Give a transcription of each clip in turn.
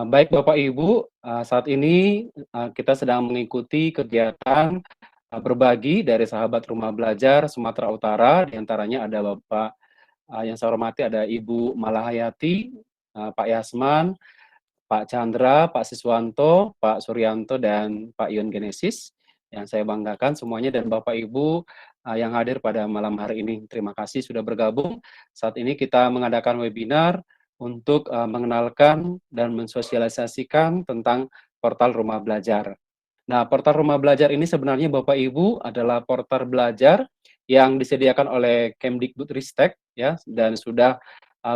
Baik Bapak Ibu, saat ini, kita sedang mengikuti kegiatan, berbagi dari sahabat rumah belajar Sumatera Utara, di antaranya ada Bapak, yang saya hormati ada Ibu Malahayati, Pak Yasman, Pak Chandra, Pak Siswanto, Pak Suryanto, dan Pak Yon Genesis, yang saya banggakan semuanya dan Bapak Ibu, yang hadir pada malam hari ini. Terima kasih sudah bergabung. Saat ini kita mengadakan webinar untuk, mengenalkan dan mensosialisasikan tentang portal Rumah Belajar. Nah, portal Rumah Belajar ini sebenarnya Bapak Ibu adalah portal belajar yang disediakan oleh Kemdikbudristek ya, dan sudah,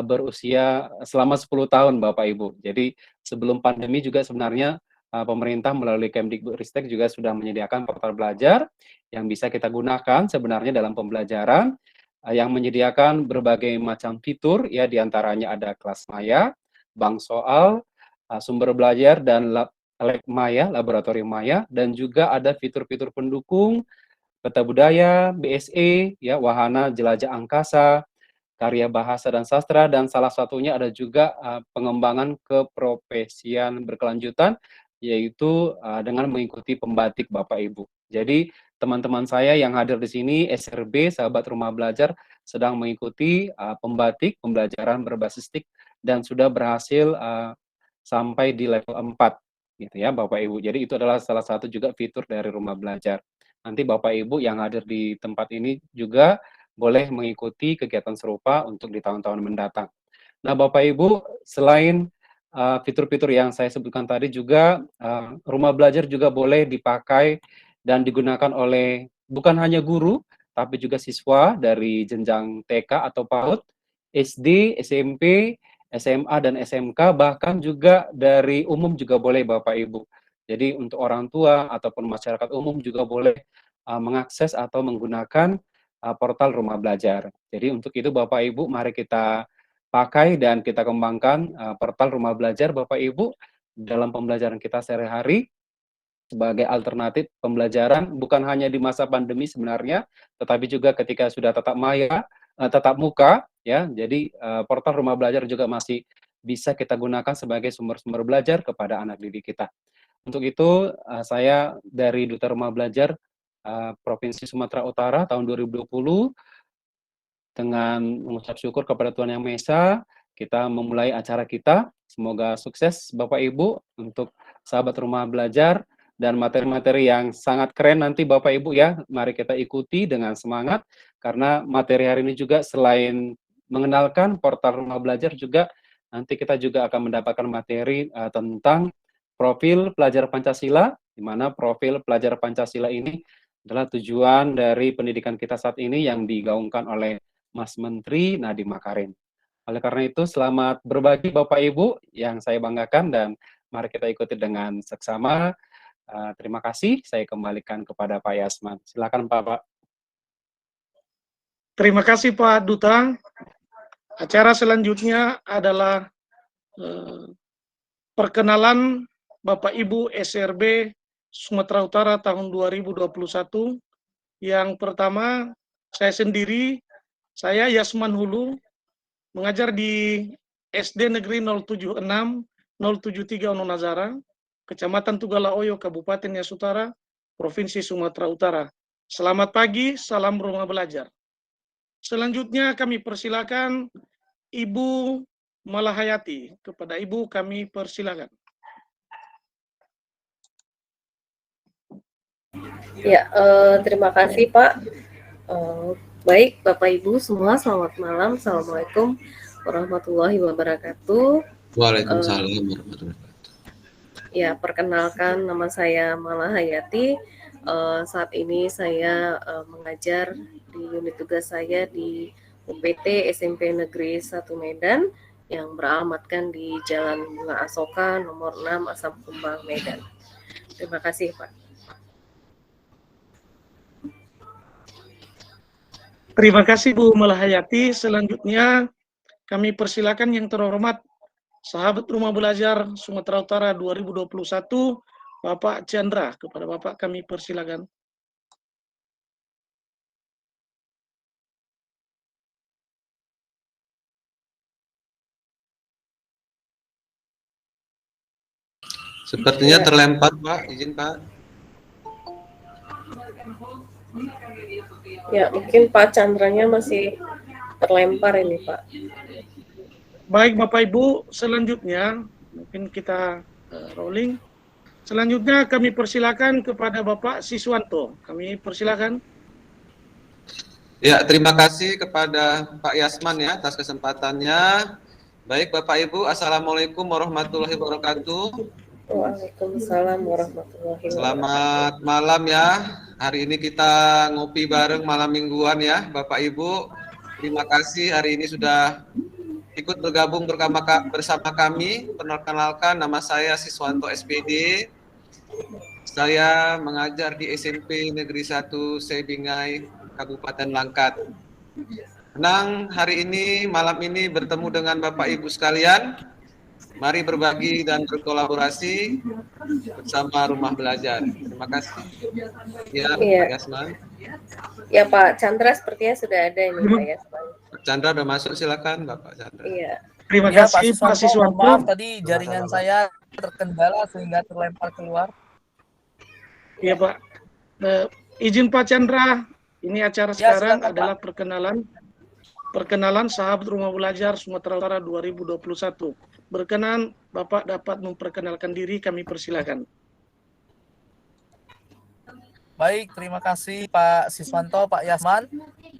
berusia selama 10 tahun Bapak Ibu. Jadi sebelum pandemi juga sebenarnya, pemerintah melalui Kemdikbudristek juga sudah menyediakan portal belajar yang bisa kita gunakan sebenarnya dalam pembelajaran, yang menyediakan berbagai macam fitur ya, di antaranya ada kelas maya, bank soal, sumber belajar dan Lab Maya, Laboratorium Maya, dan juga ada fitur-fitur pendukung, peta budaya, BSE, ya, wahana jelajah angkasa, karya bahasa dan sastra, dan salah satunya ada juga pengembangan keprofesian berkelanjutan, yaitu dengan mengikuti pembatik Bapak Ibu. Jadi teman-teman saya yang hadir di sini, SRB, sahabat rumah belajar, sedang mengikuti pembatik, pembelajaran berbasis TIK, dan sudah berhasil sampai di level 4, gitu ya Bapak Ibu. Jadi itu adalah salah satu juga fitur dari rumah belajar. Nanti Bapak Ibu yang hadir di tempat ini juga boleh mengikuti kegiatan serupa untuk di tahun-tahun mendatang. Nah, Bapak Ibu, selain fitur-fitur yang saya sebutkan tadi juga, rumah belajar juga boleh dipakai dan digunakan oleh bukan hanya guru, tapi juga siswa dari jenjang TK atau PAUD, SD, SMP, SMA, dan SMK, bahkan juga dari umum juga boleh Bapak Ibu. Jadi untuk orang tua ataupun masyarakat umum juga boleh mengakses atau menggunakan portal rumah belajar. Jadi untuk itu Bapak Ibu mari kita pakai dan kita kembangkan portal rumah belajar Bapak Ibu dalam pembelajaran kita sehari-hari sebagai alternatif pembelajaran bukan hanya di masa pandemi sebenarnya, tetapi juga ketika sudah tatap maya, tatap muka ya. Jadi portal rumah belajar juga masih bisa kita gunakan sebagai sumber-sumber belajar kepada anak didik kita. Untuk itu saya dari Duta Rumah Belajar Provinsi Sumatera Utara tahun 2020 dengan mengucap syukur kepada Tuhan Yang Maha Esa, kita memulai acara kita. Semoga sukses Bapak Ibu untuk sahabat rumah belajar dan materi-materi yang sangat keren nanti Bapak Ibu ya. Mari kita ikuti dengan semangat karena materi hari ini juga selain mengenalkan portal rumah belajar juga nanti kita juga akan mendapatkan materi tentang profil pelajar Pancasila, di mana profil pelajar Pancasila ini adalah tujuan dari pendidikan kita saat ini yang digaungkan oleh Mas Menteri Nadiem Makarim. Oleh karena itu, selamat berbagi Bapak Ibu yang saya banggakan dan mari kita ikuti dengan seksama. Terima kasih, saya kembalikan kepada Pak Yasman. Silakan Pak. Terima kasih Pak Duta. Acara selanjutnya adalah perkenalan Bapak Ibu SRB Sumatera Utara tahun 2021. Yang pertama, saya sendiri, saya Yasman Hulu, mengajar di SD Negeri 076 073 Ono Nazara, Kecamatan Tugalaoyo, Kabupaten Nias Utara, Provinsi Sumatera Utara. Selamat pagi, salam rumah belajar. Selanjutnya kami persilakan Ibu Malahayati. Kepada Ibu kami persilakan. Ya, terima kasih Pak. Baik Bapak Ibu semua, selamat malam. Assalamualaikum warahmatullahi wabarakatuh. Waalaikumsalam warahmatullahi wabarakatuh. Ya, perkenalkan nama saya Malahayati. Saat ini saya mengajar di unit tugas saya di UPT SMP Negeri 1 Medan yang beralamatkan di Jalan Bunga Asoka nomor 6 Asam Kumbang Medan. Terima kasih Pak. Terima kasih Bu Malahayati. Selanjutnya kami persilakan yang terhormat sahabat rumah belajar Sumatera Utara 2021 Bapak Chandra. Kepada Bapak kami persilakan. Sepertinya Ya. terlempar, Pak. Izin, Pak. Ya, mungkin Pak Chandranya masih terlempar ini, Pak. Baik Bapak Ibu, selanjutnya mungkin kita rolling. Selanjutnya kami persilakan kepada Bapak Siswanto. Kami persilakan. Ya, terima kasih kepada Pak Yasman ya atas kesempatannya. Baik Bapak Ibu, Assalamualaikum warahmatullahi wabarakatuh. Waalaikumsalam warahmatullahi wabarakatuh. Selamat malam ya. Hari ini kita ngopi bareng malam mingguan ya Bapak Ibu. Terima kasih hari ini sudah ikut bergabung bersama kami. Perkenalkan, nama saya Siswanto SPD. Saya mengajar di SMP Negeri 1 Sebingai, Kabupaten Langkat. Senang hari ini, malam ini bertemu dengan Bapak Ibu sekalian. Mari berbagi dan berkolaborasi bersama Rumah Belajar. Terima kasih. Ya, Iya. Pak Yasman. Ya, Pak Chandra sepertinya sudah ada ini, Pak Yasman. Pak Chandra sudah masuk, silakan Bapak Chandra. Iya. Terima Ya, kasih Pak mohon Siswanto. maaf tadi jaringan saya terkendala sehingga terlempar keluar. Iya Pak. Izin Pak Chandra, ini acara sekarang silakan, adalah perkenalan sahabat Rumah Belajar Sumatera Utara 2021. Berkenan Bapak dapat memperkenalkan diri, kami persilakan. Baik, terima kasih Pak Siswanto, Pak Yasman.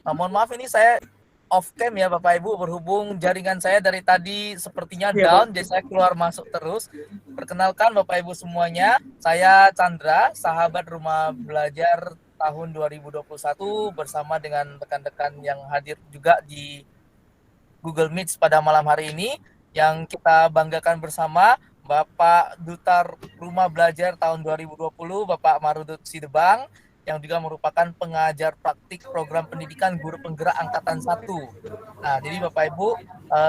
Mohon maaf ini saya off cam ya Bapak Ibu, berhubung jaringan saya dari tadi sepertinya Iya, down, jadi saya keluar masuk terus. Perkenalkan Bapak Ibu semuanya, saya Chandra, sahabat Rumah Belajar tahun 2021 bersama dengan rekan-rekan yang hadir juga di Google Meet pada malam hari ini, yang kita banggakan bersama Bapak Duta Rumah Belajar tahun 2020, Bapak Marudut Sidebang, yang juga merupakan pengajar praktik program pendidikan guru penggerak angkatan 1. Nah, jadi Bapak Ibu,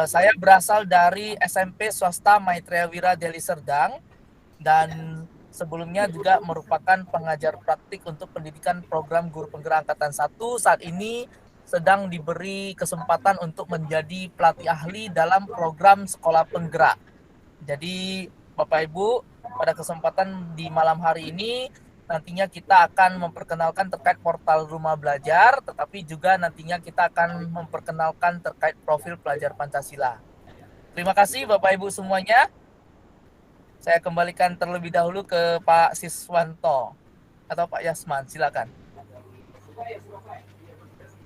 saya berasal dari SMP swasta Maitreya Wira Deli Serdang, dan sebelumnya juga merupakan pengajar praktik untuk pendidikan program guru penggerak angkatan 1. Saat ini sedang diberi kesempatan untuk menjadi pelatih ahli dalam program sekolah penggerak. Jadi Bapak Ibu, pada kesempatan di malam hari ini nantinya kita akan memperkenalkan terkait portal Rumah Belajar, tetapi juga nantinya kita akan memperkenalkan terkait profil pelajar Pancasila. Terima kasih Bapak Ibu semuanya. Saya kembalikan terlebih dahulu ke Pak Siswanto atau Pak Yasman, silakan.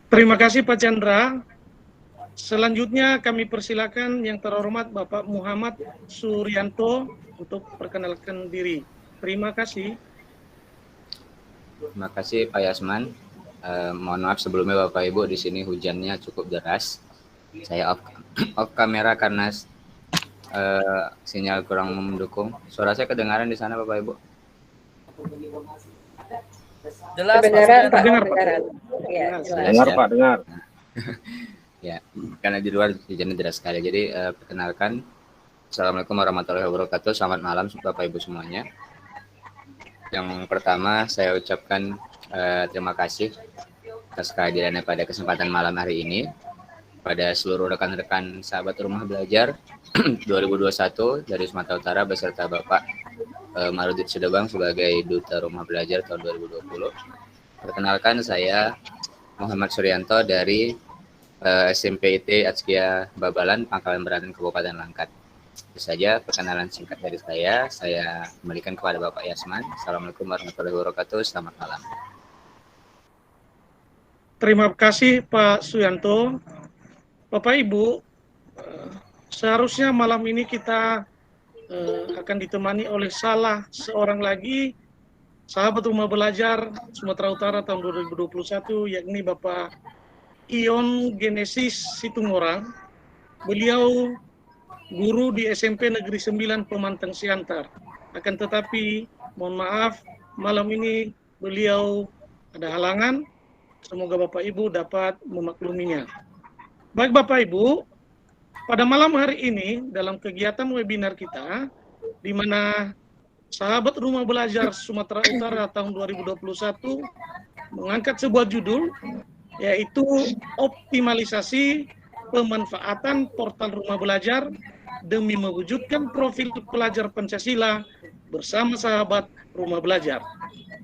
Terima kasih Pak Chandra. Selanjutnya kami persilakan yang terhormat Bapak Muhammad Suryanto untuk perkenalkan diri. Terima kasih. Terima kasih Pak Yasman. Mohon maaf sebelumnya Bapak Ibu, di sini hujannya cukup deras. Saya off kamera karena sinyal kurang mendukung. Suara saya kedengaran di sana Bapak Ibu? Jelas, Kedengaran, Pak. Dengar, Pak. Kedengaran. Ya, jelas. Dengar Pak, dengar. Ya, karena di luar hujannya deras sekali. Jadi perkenalkan, Assalamualaikum warahmatullahi wabarakatuh. Selamat malam Bapak Ibu semuanya. Yang pertama saya ucapkan terima kasih atas kehadirannya pada kesempatan malam hari ini pada seluruh rekan-rekan sahabat Rumah Belajar 2021 dari Sumatera Utara beserta Bapak Marudut Sidebang sebagai Duta Rumah Belajar tahun 2020. Perkenalkan, saya Muhammad Suryanto dari SMP IT Atskia Babalan, Pangkalan Berantan, Kabupaten Langkat. Itu saja perkenalan singkat dari saya. Saya kembalikan kepada Bapak Yasman. Assalamualaikum warahmatullahi wabarakatuh. Selamat malam. Terima kasih Pak Suyanto. Bapak Ibu, seharusnya malam ini kita akan ditemani oleh salah seorang lagi sahabat Rumah Belajar Sumatera Utara tahun 2021, yakni Bapak Ion Genesis Situmorang. Beliau guru di SMP Negeri 9 Pemantang Siantar. Akan tetapi, mohon maaf, malam ini beliau ada halangan. Semoga Bapak Ibu dapat memakluminya. Baik Bapak Ibu, pada malam hari ini dalam kegiatan webinar kita, di mana sahabat Rumah Belajar Sumatera Utara tahun 2021 mengangkat sebuah judul, yaitu optimalisasi pemanfaatan portal Rumah Belajar demi mewujudkan profil pelajar Pancasila bersama sahabat rumah belajar.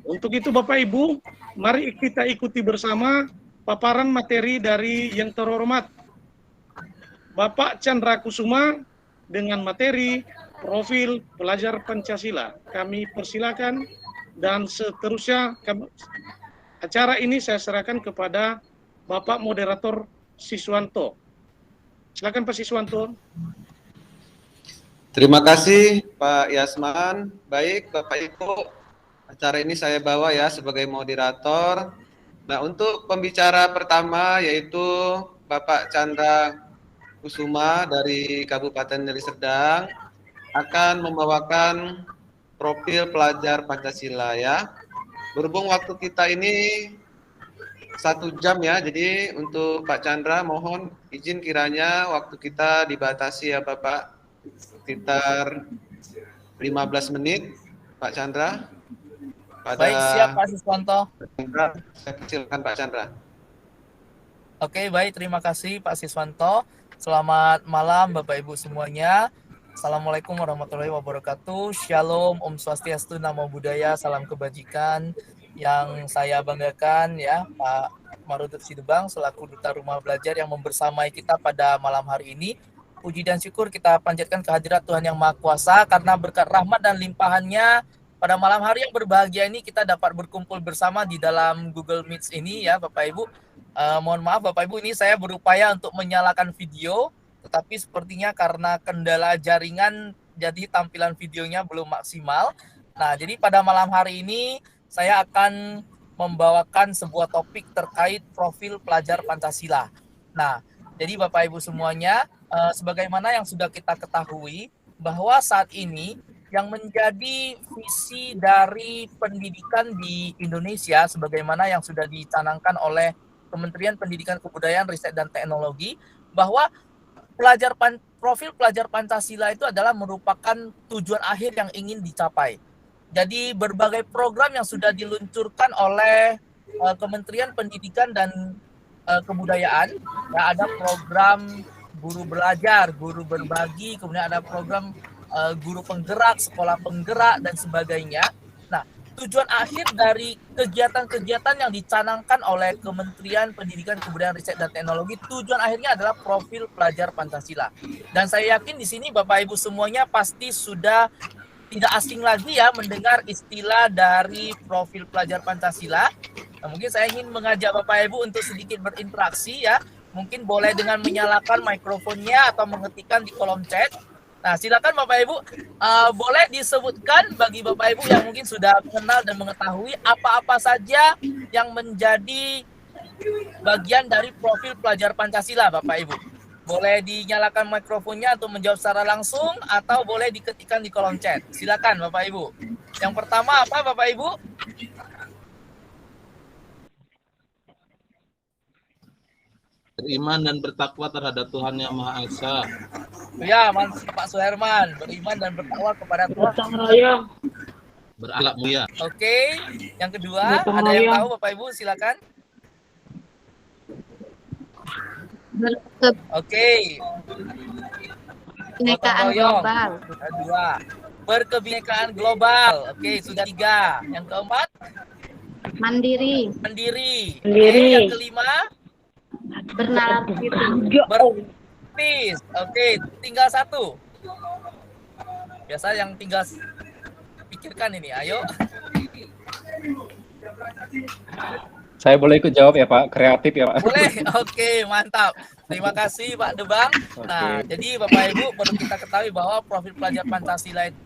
Untuk itu Bapak Ibu, mari kita ikuti bersama paparan materi dari yang terhormat Bapak Chandra Kusuma dengan materi profil pelajar Pancasila. Kami persilakan dan seterusnya acara ini saya serahkan kepada Bapak Moderator Siswanto. Silakan Pak Siswanto. Terima kasih Pak Yasman. Baik Bapak Ibu, acara ini saya bawa ya sebagai moderator. Nah, untuk pembicara pertama yaitu Bapak Chandra Kusuma dari Kabupaten Deli Serdang akan membawakan profil pelajar Pancasila ya. Berhubung waktu kita ini 1 jam ya, jadi untuk Pak Chandra mohon izin kiranya waktu kita dibatasi ya Bapak, sekitar 15 menit Pak Chandra. Baik, siap Pak Siswanto. Saya persilakan Pak Chandra. Oke, baik, terima kasih Pak Siswanto. Selamat malam Bapak Ibu semuanya. Assalamualaikum warahmatullahi wabarakatuh. Shalom, Om Swastiastu, Namo Buddhaya, salam kebajikan. Yang saya banggakan ya Pak Marudut Sidebang selaku Duta Rumah Belajar yang membersamai kita pada malam hari ini. Puji dan syukur kita panjatkan kehadirat Tuhan Yang Maha Kuasa karena berkat rahmat dan limpahannya pada malam hari yang berbahagia ini kita dapat berkumpul bersama di dalam Google Meet ini ya Bapak Ibu. Mohon maaf Bapak Ibu, ini saya berupaya untuk menyalakan video, tetapi sepertinya karena kendala jaringan jadi tampilan videonya belum maksimal. Nah, jadi pada malam hari ini saya akan membawakan sebuah topik terkait profil pelajar Pancasila. Nah, jadi Bapak Ibu semuanya, sebagaimana yang sudah kita ketahui bahwa saat ini yang menjadi visi dari pendidikan di Indonesia sebagaimana yang sudah dicanangkan oleh Kementerian Pendidikan Kebudayaan, Riset dan Teknologi, bahwa profil pelajar Pancasila itu adalah merupakan tujuan akhir yang ingin dicapai. Jadi berbagai program yang sudah diluncurkan oleh Kementerian Pendidikan dan Kebudayaan, ya, ada program guru belajar, guru berbagi, kemudian ada program guru penggerak, sekolah penggerak, dan sebagainya. Nah, tujuan akhir dari kegiatan-kegiatan yang dicanangkan oleh Kementerian Pendidikan, Kebudayaan, Riset, dan Teknologi, tujuan akhirnya adalah profil pelajar Pancasila. Dan saya yakin di sini Bapak Ibu semuanya pasti sudah tidak asing lagi ya mendengar istilah dari profil pelajar Pancasila. Nah, mungkin saya ingin mengajak Bapak Ibu untuk sedikit berinteraksi ya. Mungkin boleh dengan menyalakan mikrofonnya atau mengetikkan di kolom chat. Nah, silakan Bapak Ibu, boleh disebutkan bagi Bapak Ibu yang mungkin sudah mengenal dan mengetahui apa-apa saja yang menjadi bagian dari profil pelajar Pancasila, Bapak Ibu. Boleh dinyalakan mikrofonnya untuk menjawab secara langsung atau boleh diketikkan di kolom chat. Silakan Bapak Ibu. Yang pertama apa Bapak Ibu? Beriman dan bertakwa terhadap Tuhan Yang Maha Esa. Ya, mantap Pak Suherman. Beriman dan bertakwa kepada Tuhan. Berakhlak mulia. Oke, yang kedua ada yang tahu Bapak Ibu silakan. Oke. Kebinekaan global. Kedua, berkebinekaan global. Oke, sudah 3. Yang keempat, Mandiri. mandiri. Oke, yang kelima, Bernalar diri. berpis. Oke, tinggal 1. Biasa yang tinggal pikirkan ini. Ayo. Saya boleh ikut jawab ya Pak, kreatif ya Pak. Boleh. Oke, mantap. Terima kasih Pak Debang. Nah, jadi Bapak Ibu perlu kita ketahui bahwa profil pelajar Pancasila itu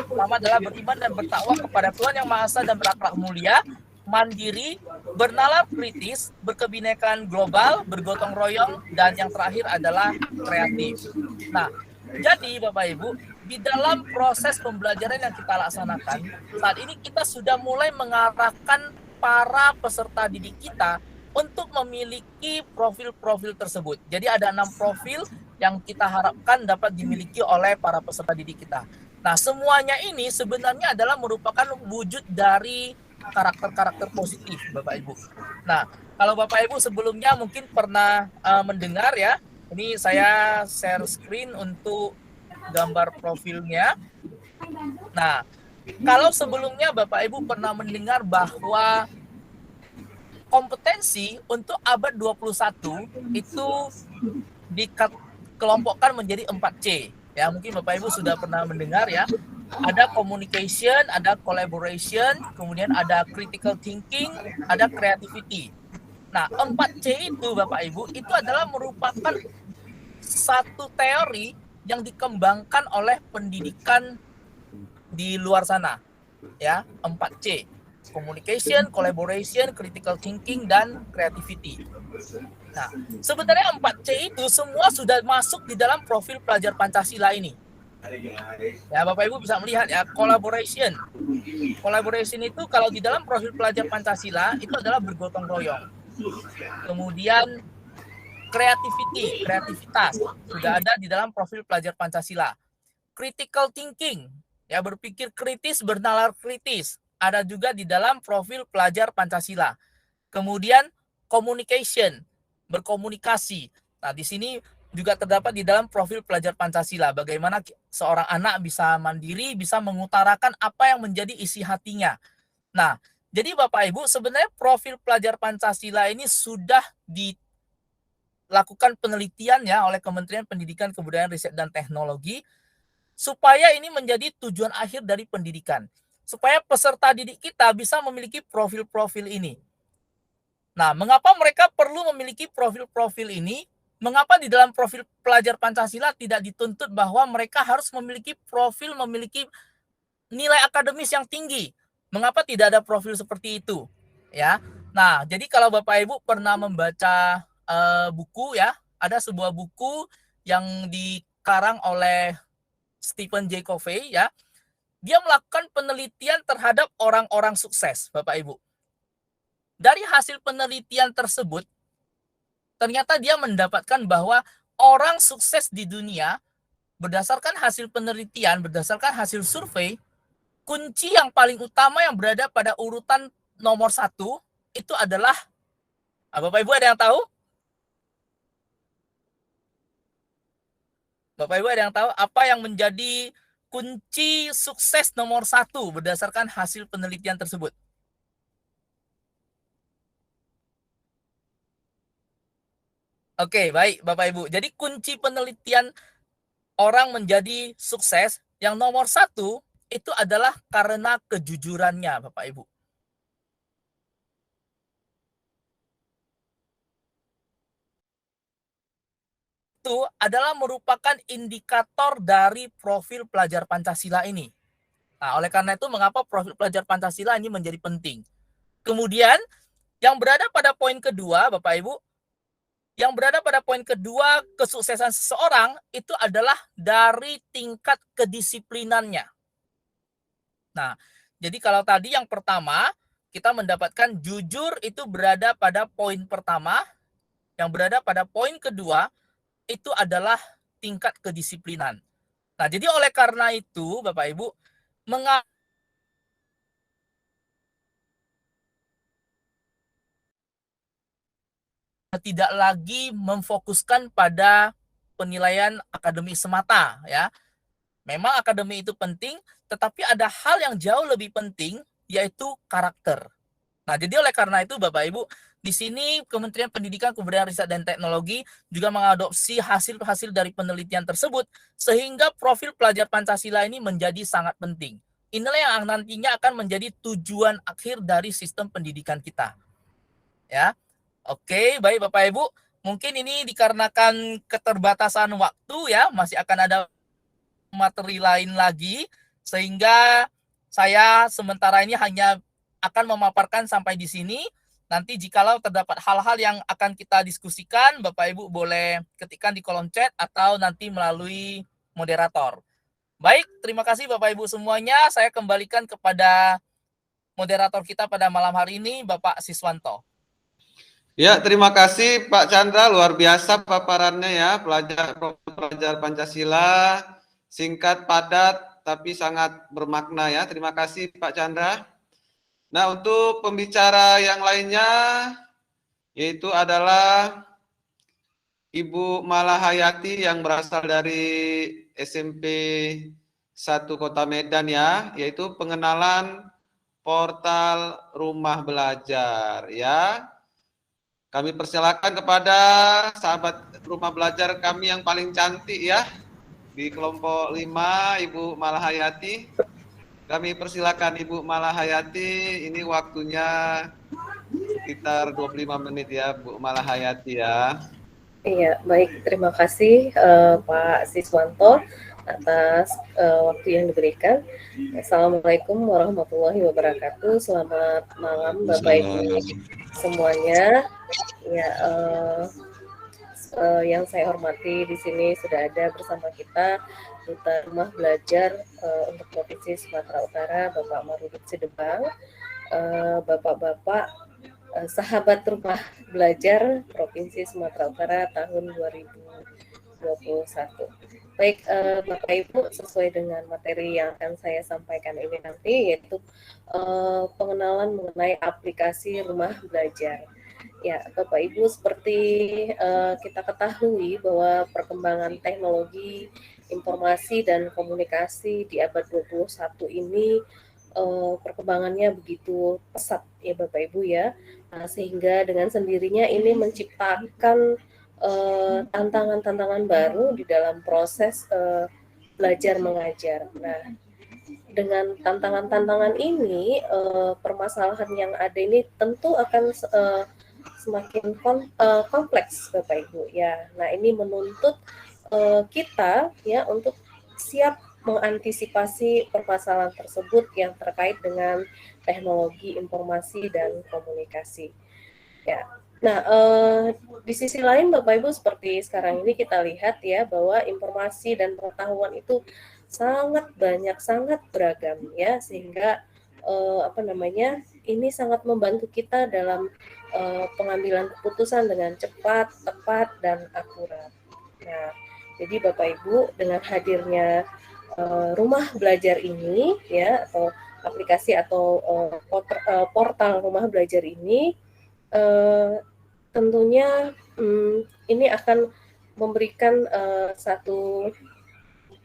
pertama adalah beriman dan bertakwa kepada Tuhan Yang Maha Esa dan berakhlak mulia, mandiri, bernalar kritis, berkebinekaan global, bergotong royong, dan yang terakhir adalah kreatif. Nah, jadi Bapak Ibu, di dalam proses pembelajaran yang kita laksanakan, saat ini kita sudah mulai mengarahkan para peserta didik kita untuk memiliki profil-profil tersebut. Jadi ada 6 profil yang kita harapkan dapat dimiliki oleh para peserta didik kita. Nah, semuanya ini sebenarnya adalah merupakan wujud dari karakter-karakter positif, Bapak Ibu. Nah, kalau Bapak Ibu sebelumnya mungkin pernah mendengar ya, ini saya share screen untuk gambar profilnya. Nah, kalau sebelumnya Bapak Ibu pernah mendengar bahwa kompetensi untuk abad 21 itu dikelompokkan menjadi 4C. Ya, mungkin Bapak Ibu sudah pernah mendengar ya. Ada communication, ada collaboration, kemudian ada critical thinking, ada creativity. Nah, 4C itu Bapak Ibu itu adalah merupakan satu teori yang dikembangkan oleh pendidikan di luar sana. Ya, 4C. Communication, collaboration, critical thinking, dan creativity. Nah, sebenarnya 4C itu semua sudah masuk di dalam profil pelajar Pancasila ini. Ya, Bapak Ibu bisa melihat ya, collaboration. Collaboration itu kalau di dalam profil pelajar Pancasila itu adalah bergotong royong. Kemudian creativity, kreativitas sudah ada di dalam profil pelajar Pancasila. Critical thinking, ya berpikir kritis, bernalar kritis, ada juga di dalam profil pelajar Pancasila. Kemudian communication, berkomunikasi. Nah, di sini juga terdapat di dalam profil pelajar Pancasila, bagaimana seorang anak bisa mandiri, bisa mengutarakan apa yang menjadi isi hatinya. Nah, jadi Bapak Ibu, sebenarnya profil pelajar Pancasila ini sudah dilakukan penelitian ya oleh Kementerian Pendidikan, Kebudayaan, Riset, dan Teknologi, supaya ini menjadi tujuan akhir dari pendidikan. Supaya peserta didik kita bisa memiliki profil-profil ini. Nah, mengapa mereka perlu memiliki profil-profil ini? Mengapa di dalam profil pelajar Pancasila tidak dituntut bahwa mereka harus memiliki profil, memiliki nilai akademis yang tinggi? Mengapa tidak ada profil seperti itu? Ya. Nah, jadi kalau Bapak Ibu pernah membaca buku ya, ada sebuah buku yang dikarang oleh Stephen J. Covey ya, dia melakukan penelitian terhadap orang-orang sukses, Bapak Ibu. Dari hasil penelitian tersebut, ternyata dia mendapatkan bahwa orang sukses di dunia, berdasarkan hasil penelitian, berdasarkan hasil survei, kunci yang paling utama yang berada pada urutan nomor 1 itu adalah, Bapak Ibu ada yang tahu? Bapak Ibu ada yang tahu apa yang menjadi kunci sukses nomor 1 berdasarkan hasil penelitian tersebut? Oke, baik Bapak Ibu. Jadi kunci penelitian orang menjadi sukses yang nomor 1 itu adalah karena kejujurannya, Bapak Ibu. Itu adalah merupakan indikator dari profil pelajar Pancasila ini. Nah, oleh karena itu mengapa profil pelajar Pancasila ini menjadi penting. Kemudian, yang berada pada poin kedua, Bapak Ibu, yang berada pada poin kedua, kesuksesan seseorang itu adalah dari tingkat kedisiplinannya. Nah, jadi kalau tadi yang pertama, kita mendapatkan jujur itu berada pada poin pertama, yang berada pada poin kedua, itu adalah tingkat kedisiplinan. Nah, jadi oleh karena itu, Bapak Ibu, tidak lagi memfokuskan pada penilaian akademik semata, ya. Memang akademik itu penting, tetapi ada hal yang jauh lebih penting, yaitu karakter. Nah, jadi oleh karena itu, Bapak Ibu, di sini Kementerian Pendidikan, Kebudayaan, Riset, dan Teknologi juga mengadopsi hasil-hasil dari penelitian tersebut, sehingga profil pelajar Pancasila ini menjadi sangat penting. Inilah yang nantinya akan menjadi tujuan akhir dari sistem pendidikan kita. Ya, oke, baik Bapak Ibu. Mungkin ini dikarenakan keterbatasan waktu ya, masih akan ada materi lain lagi, sehingga saya sementara ini hanya akan memaparkan sampai di sini. Nanti jikalau terdapat hal-hal yang akan kita diskusikan, Bapak Ibu boleh ketikkan di kolom chat atau nanti melalui moderator. Baik, terima kasih Bapak Ibu semuanya. Saya kembalikan kepada moderator kita pada malam hari ini, Bapak Siswanto. Ya, terima kasih Pak Chandra, luar biasa paparannya ya, pelajar Pancasila, singkat, padat, tapi sangat bermakna ya. Terima kasih Pak Chandra. Nah, untuk pembicara yang lainnya, yaitu adalah Ibu Malahayati yang berasal dari SMP 1 Kota Medan ya, yaitu pengenalan portal Rumah Belajar ya. Kami persilakan kepada sahabat Rumah Belajar kami yang paling cantik ya, di kelompok 5, Ibu Malahayati. Kami persilakan Ibu Malahayati, ini waktunya sekitar 25 menit ya, Bu Malahayati ya. Iya, baik. Terima kasih Pak Siswanto atas waktu yang diberikan. Assalamualaikum warahmatullahi wabarakatuh. Selamat malam Bapak Ibu semuanya. Ya, yang saya hormati di sini sudah ada bersama kita Duta Rumah Belajar untuk Provinsi Sumatera Utara, Bapak Marudut Sidebang, Bapak-bapak sahabat Rumah Belajar Provinsi Sumatera Utara tahun 2021. Baik, Bapak Ibu, sesuai dengan materi yang akan saya sampaikan ini nanti, yaitu pengenalan mengenai aplikasi Rumah Belajar. Ya, Bapak Ibu, seperti kita ketahui bahwa perkembangan teknologi, informasi, dan komunikasi di abad 21 ini perkembangannya begitu pesat ya Bapak Ibu ya, sehingga dengan sendirinya ini menciptakan tantangan-tantangan baru di dalam proses belajar mengajar. Nah, dengan tantangan-tantangan ini, permasalahan yang ada ini tentu akan semakin kompleks Bapak Ibu ya. Nah, ini menuntut kita ya untuk siap mengantisipasi permasalahan tersebut yang terkait dengan teknologi informasi dan komunikasi. Ya. Nah, di sisi lain Bapak Ibu, seperti sekarang ini kita lihat ya bahwa informasi dan pengetahuan itu sangat banyak, sangat beragam ya, sehingga ini sangat membantu kita dalam pengambilan keputusan dengan cepat, tepat, dan akurat. Nah, jadi Bapak Ibu, dengan hadirnya Rumah Belajar ini ya, atau aplikasi atau portal Rumah Belajar ini, tentunya ini akan memberikan satu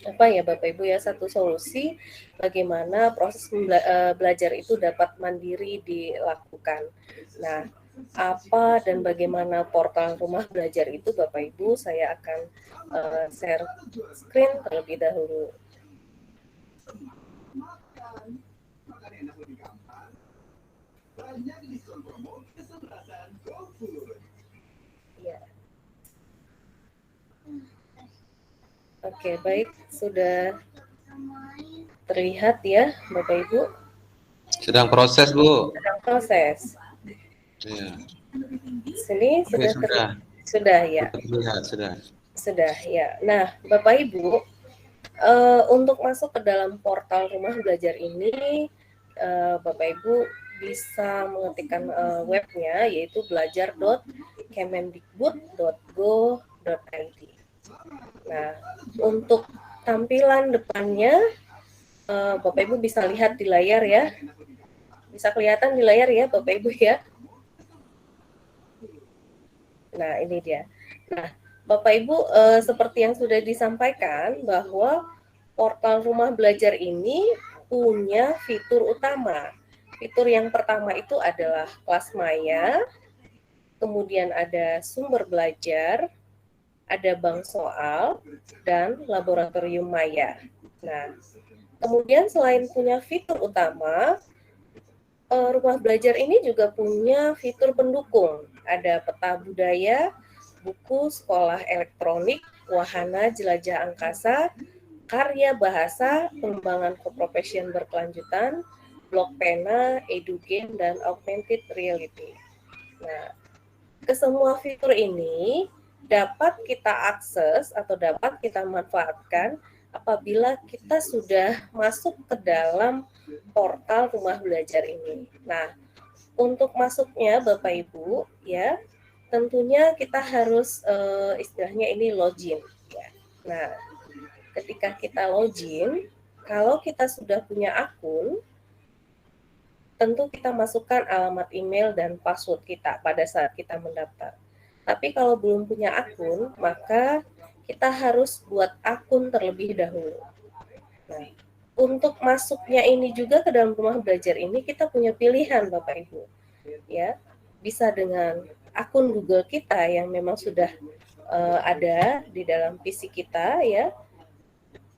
Bapak Ibu ya, satu solusi bagaimana proses belajar itu dapat mandiri dilakukan. Nah, apa dan bagaimana portal Rumah Belajar itu Bapak Ibu, saya akan share screen terlebih dahulu. Ya. Oke, baik, sudah terlihat ya Bapak Ibu? Sedang proses, Bu. Sedang proses. Ya. Sini sudah ya. Sudah ya. Nah, Bapak Ibu, untuk masuk ke dalam portal Rumah Belajar ini, Bapak Ibu bisa mengetikkan webnya, yaitu belajar.kemendikbud.go.id. Nah, untuk tampilan depannya, Bapak Ibu bisa lihat di layar ya. Bisa kelihatan di layar ya Bapak Ibu ya. Nah, ini dia. Nah, Bapak Ibu, seperti yang sudah disampaikan bahwa portal Rumah Belajar ini punya fitur utama. Fitur yang pertama itu adalah kelas maya, kemudian ada sumber belajar, ada bank soal, dan laboratorium maya. Nah, kemudian selain punya fitur utama, Rumah Belajar ini juga punya fitur pendukung. Ada peta budaya, buku sekolah elektronik, wahana jelajah angkasa, karya bahasa, pengembangan keprofesian berkelanjutan, blok pena, edugame, dan augmented reality. Nah, kesemua fitur ini dapat kita akses atau dapat kita manfaatkan apabila kita sudah masuk ke dalam portal Rumah Belajar ini. Nah, untuk masuknya Bapak Ibu ya, tentunya kita harus istilahnya ini login ya. Nah, ketika kita login, kalau kita sudah punya akun, tentu kita masukkan alamat email dan password kita pada saat kita mendaftar. Tapi kalau belum punya akun, maka kita harus buat akun terlebih dahulu. Nah, untuk masuknya ini juga ke dalam rumah belajar ini kita punya pilihan Bapak Ibu. Ya, bisa dengan akun Google kita yang memang sudah ada di dalam PC kita ya.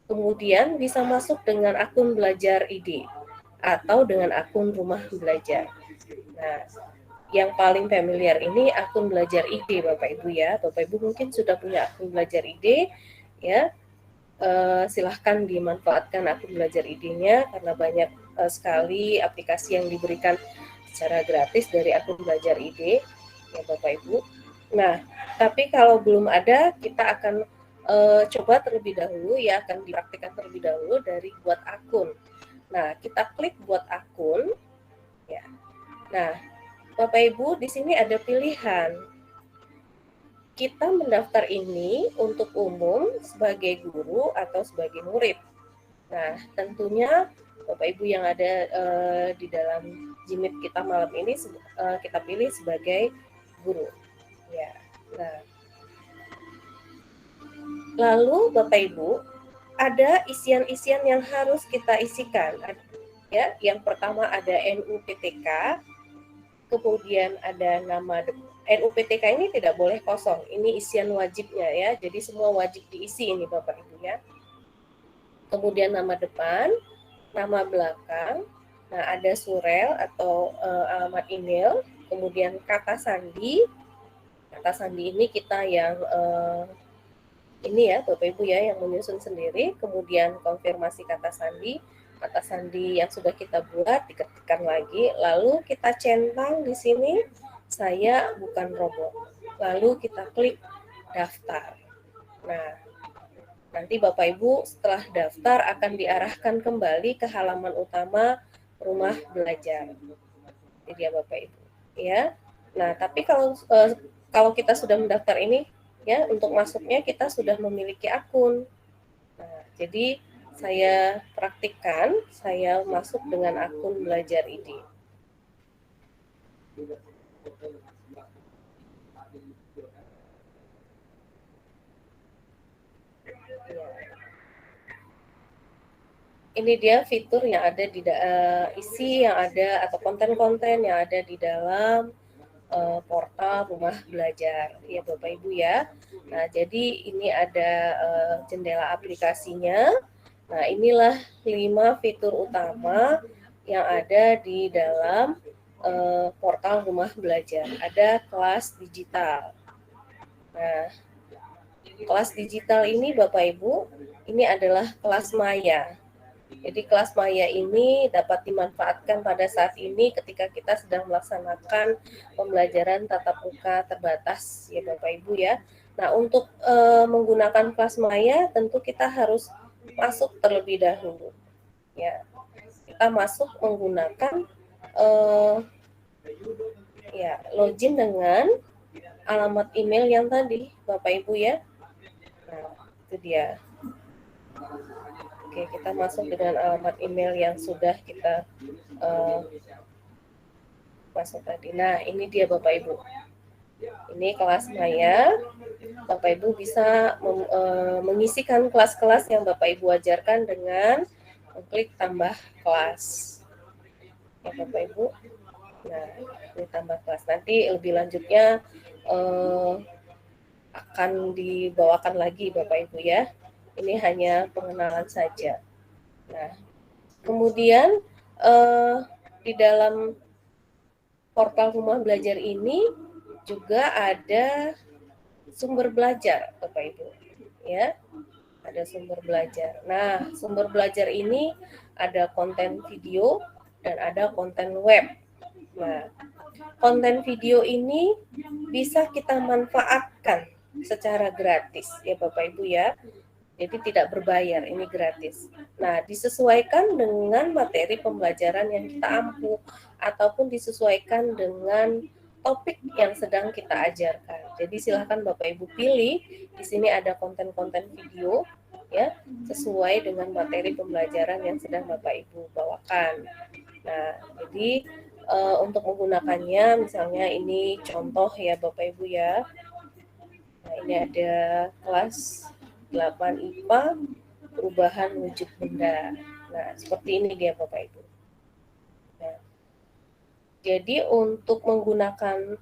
Kemudian bisa masuk dengan akun Belajar ID atau dengan akun Rumah Belajar. Nah, yang paling familiar ini akun Belajar ID Bapak Ibu ya. Bapak Ibu mungkin sudah punya akun Belajar ID ya. Silahkan dimanfaatkan akun Belajar ID-nya karena banyak sekali aplikasi yang diberikan secara gratis dari akun Belajar ID ya Bapak Ibu. Nah, tapi kalau belum ada kita akan coba terlebih dahulu ya, akan dipraktikkan terlebih dahulu dari buat akun. Nah, kita klik buat akun ya. Nah, Bapak Ibu di sini ada pilihan. Kita mendaftar ini untuk umum sebagai guru atau sebagai murid. Nah, tentunya Bapak Ibu yang ada di dalam Jimit kita malam ini kita pilih sebagai guru. Ya. Nah, lalu Bapak Ibu ada isian-isian yang harus kita isikan. Ya, yang pertama ada NUPTK, kemudian ada nama NUPTK ini tidak boleh kosong. Ini isian wajibnya ya. Jadi semua wajib diisi ini Bapak Ibu ya. Kemudian nama depan, nama belakang, nah ada surel atau alamat email, kemudian kata sandi. Kata sandi ini kita yang ini ya Bapak Ibu ya yang menyusun sendiri, kemudian konfirmasi kata sandi yang sudah kita buat diketikkan lagi, lalu kita centang di sini saya bukan robot, lalu kita klik daftar. Nah, nanti Bapak Ibu setelah daftar akan diarahkan kembali ke halaman utama rumah belajar. Jadi ya Bapak Ibu ya. Nah, tapi kalau kita sudah mendaftar ini ya, untuk masuknya kita sudah memiliki akun. Nah, jadi saya praktikkan, saya masuk dengan akun Belajar ID. Ini dia fitur yang ada di isi yang ada atau konten-konten yang ada di dalam portal Rumah Belajar ya Bapak Ibu ya. Nah, jadi ini ada jendela aplikasinya. Nah, inilah 5 fitur utama yang ada di dalam portal Rumah Belajar. Ada kelas digital. Nah, kelas digital ini Bapak Ibu, ini adalah kelas maya. Jadi kelas maya ini dapat dimanfaatkan pada saat ini ketika kita sedang melaksanakan pembelajaran tatap muka terbatas ya Bapak Ibu ya. Nah, untuk menggunakan kelas maya tentu kita harus masuk terlebih dahulu. Ya. Kita masuk menggunakan login dengan alamat email yang tadi Bapak Ibu ya. Nah, itu dia. Oke, kita masuk dengan alamat email yang sudah kita masuk tadi. Nah, ini dia Bapak Ibu. Ini kelas maya. Bapak Ibu bisa mengisikan kelas-kelas yang Bapak Ibu ajarkan dengan mengklik tambah kelas. Ya Bapak Ibu. Nah, ini tambah kelas. Nanti lebih lanjutnya akan dibawakan lagi Bapak Ibu ya. Ini hanya pengenalan saja. Nah, kemudian di dalam portal Rumah Belajar ini juga ada sumber belajar, Bapak Ibu. Ya, ada sumber belajar. Nah, sumber belajar ini ada konten video dan ada konten web. Nah, konten video ini bisa kita manfaatkan secara gratis, ya Bapak Ibu ya. Jadi tidak berbayar, ini gratis. Nah, disesuaikan dengan materi pembelajaran yang kita ampu ataupun disesuaikan dengan topik yang sedang kita ajarkan. Jadi silakan Bapak Ibu pilih. Di sini ada konten-konten video ya, sesuai dengan materi pembelajaran yang sedang Bapak Ibu bawakan. Nah, jadi untuk menggunakannya misalnya ini contoh ya Bapak Ibu ya. Nah, ini ada kelas 8 IPA perubahan wujud benda. Nah, seperti ini dia Bapak Ibu. Nah, jadi untuk menggunakan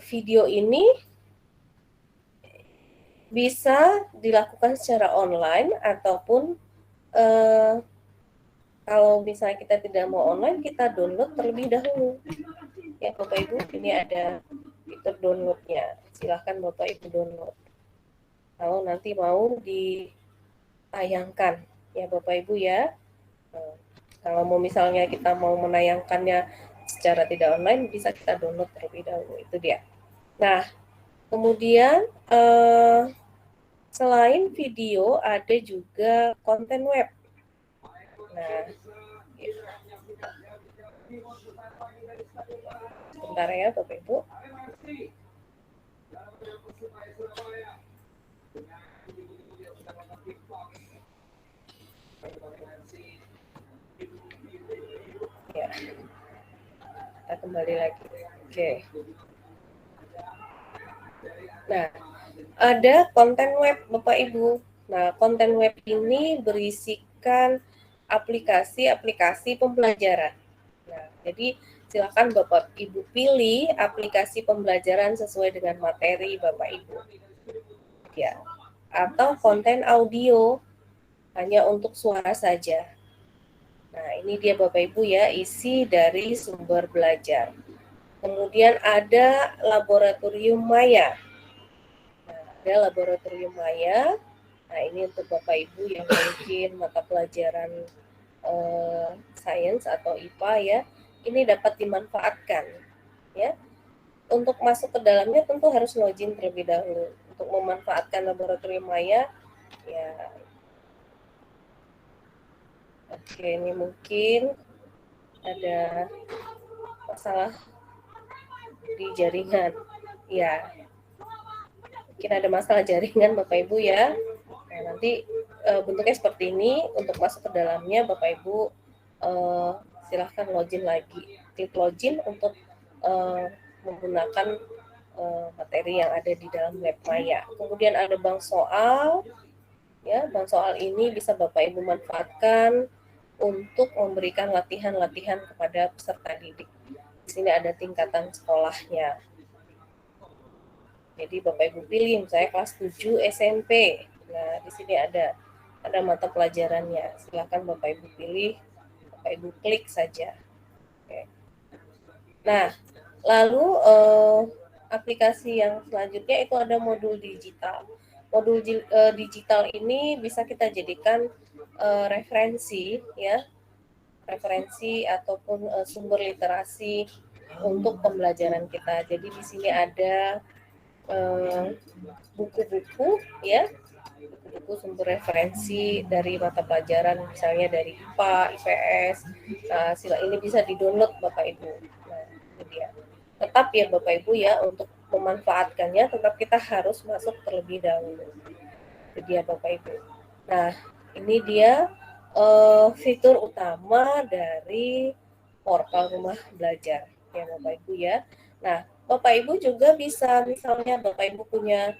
video ini bisa dilakukan secara online ataupun kalau misalnya kita tidak mau online, kita download terlebih dahulu. Ya Bapak Ibu, ini ada fitur downloadnya. Silahkan Bapak Ibu download. Kalau nanti mau ditayangkan, ya Bapak Ibu ya. Kalau mau misalnya kita mau menayangkannya secara tidak online, bisa kita download terlebih dahulu. Itu dia. Nah, kemudian selain video, ada juga konten web. Nah, sebentar ya Bapak Ibu. Ya, kita kembali lagi. Oke. Nah, ada konten web Bapak Ibu. Nah, konten web ini berisikan aplikasi-aplikasi pembelajaran. Nah, jadi silakan Bapak Ibu pilih aplikasi pembelajaran sesuai dengan materi Bapak Ibu. Ya. Atau konten audio hanya untuk suara saja. Nah, ini dia Bapak Ibu ya, isi dari sumber belajar. Kemudian ada laboratorium maya. Nah, ada laboratorium maya. Nah, ini untuk Bapak Ibu yang mungkin mata pelajaran sains atau IPA ya, ini dapat dimanfaatkan ya. Untuk masuk ke dalamnya tentu harus login terlebih dahulu. Untuk memanfaatkan laboratorium maya ya. Oke, ini mungkin ada masalah di jaringan. Ya, mungkin ada masalah jaringan Bapak Ibu ya. Nah, nanti bentuknya seperti ini. Untuk masuk ke dalamnya Bapak Ibu silahkan login lagi. Klik login untuk menggunakan materi yang ada di dalam lab maya. Kemudian ada bank soal. Ya, bank soal ini bisa Bapak Ibu manfaatkan untuk memberikan latihan-latihan kepada peserta didik. Di sini ada tingkatan sekolahnya. Jadi Bapak Ibu pilih misalnya kelas 7 SMP. Nah, di sini ada mata pelajarannya. Silakan Bapak Ibu pilih, Bapak Ibu klik saja. Oke. Nah, lalu aplikasi yang selanjutnya itu ada modul digital. Modul digital ini bisa kita jadikan referensi ya, referensi ataupun sumber literasi untuk pembelajaran kita. Jadi di sini ada buku-buku ya, buku-buku sumber referensi dari mata pelajaran misalnya dari IPA, IPS. Nah, ini bisa di-download Bapak Ibu. Nah, itu dia. Tetap ya Bapak Ibu ya, untuk memanfaatkannya tetap kita harus masuk terlebih dahulu. Itu dia Bapak Ibu. Nah, ini dia fitur utama dari portal Rumah Belajar ya Bapak Ibu ya. Nah, Bapak Ibu juga bisa misalnya Bapak Ibu punya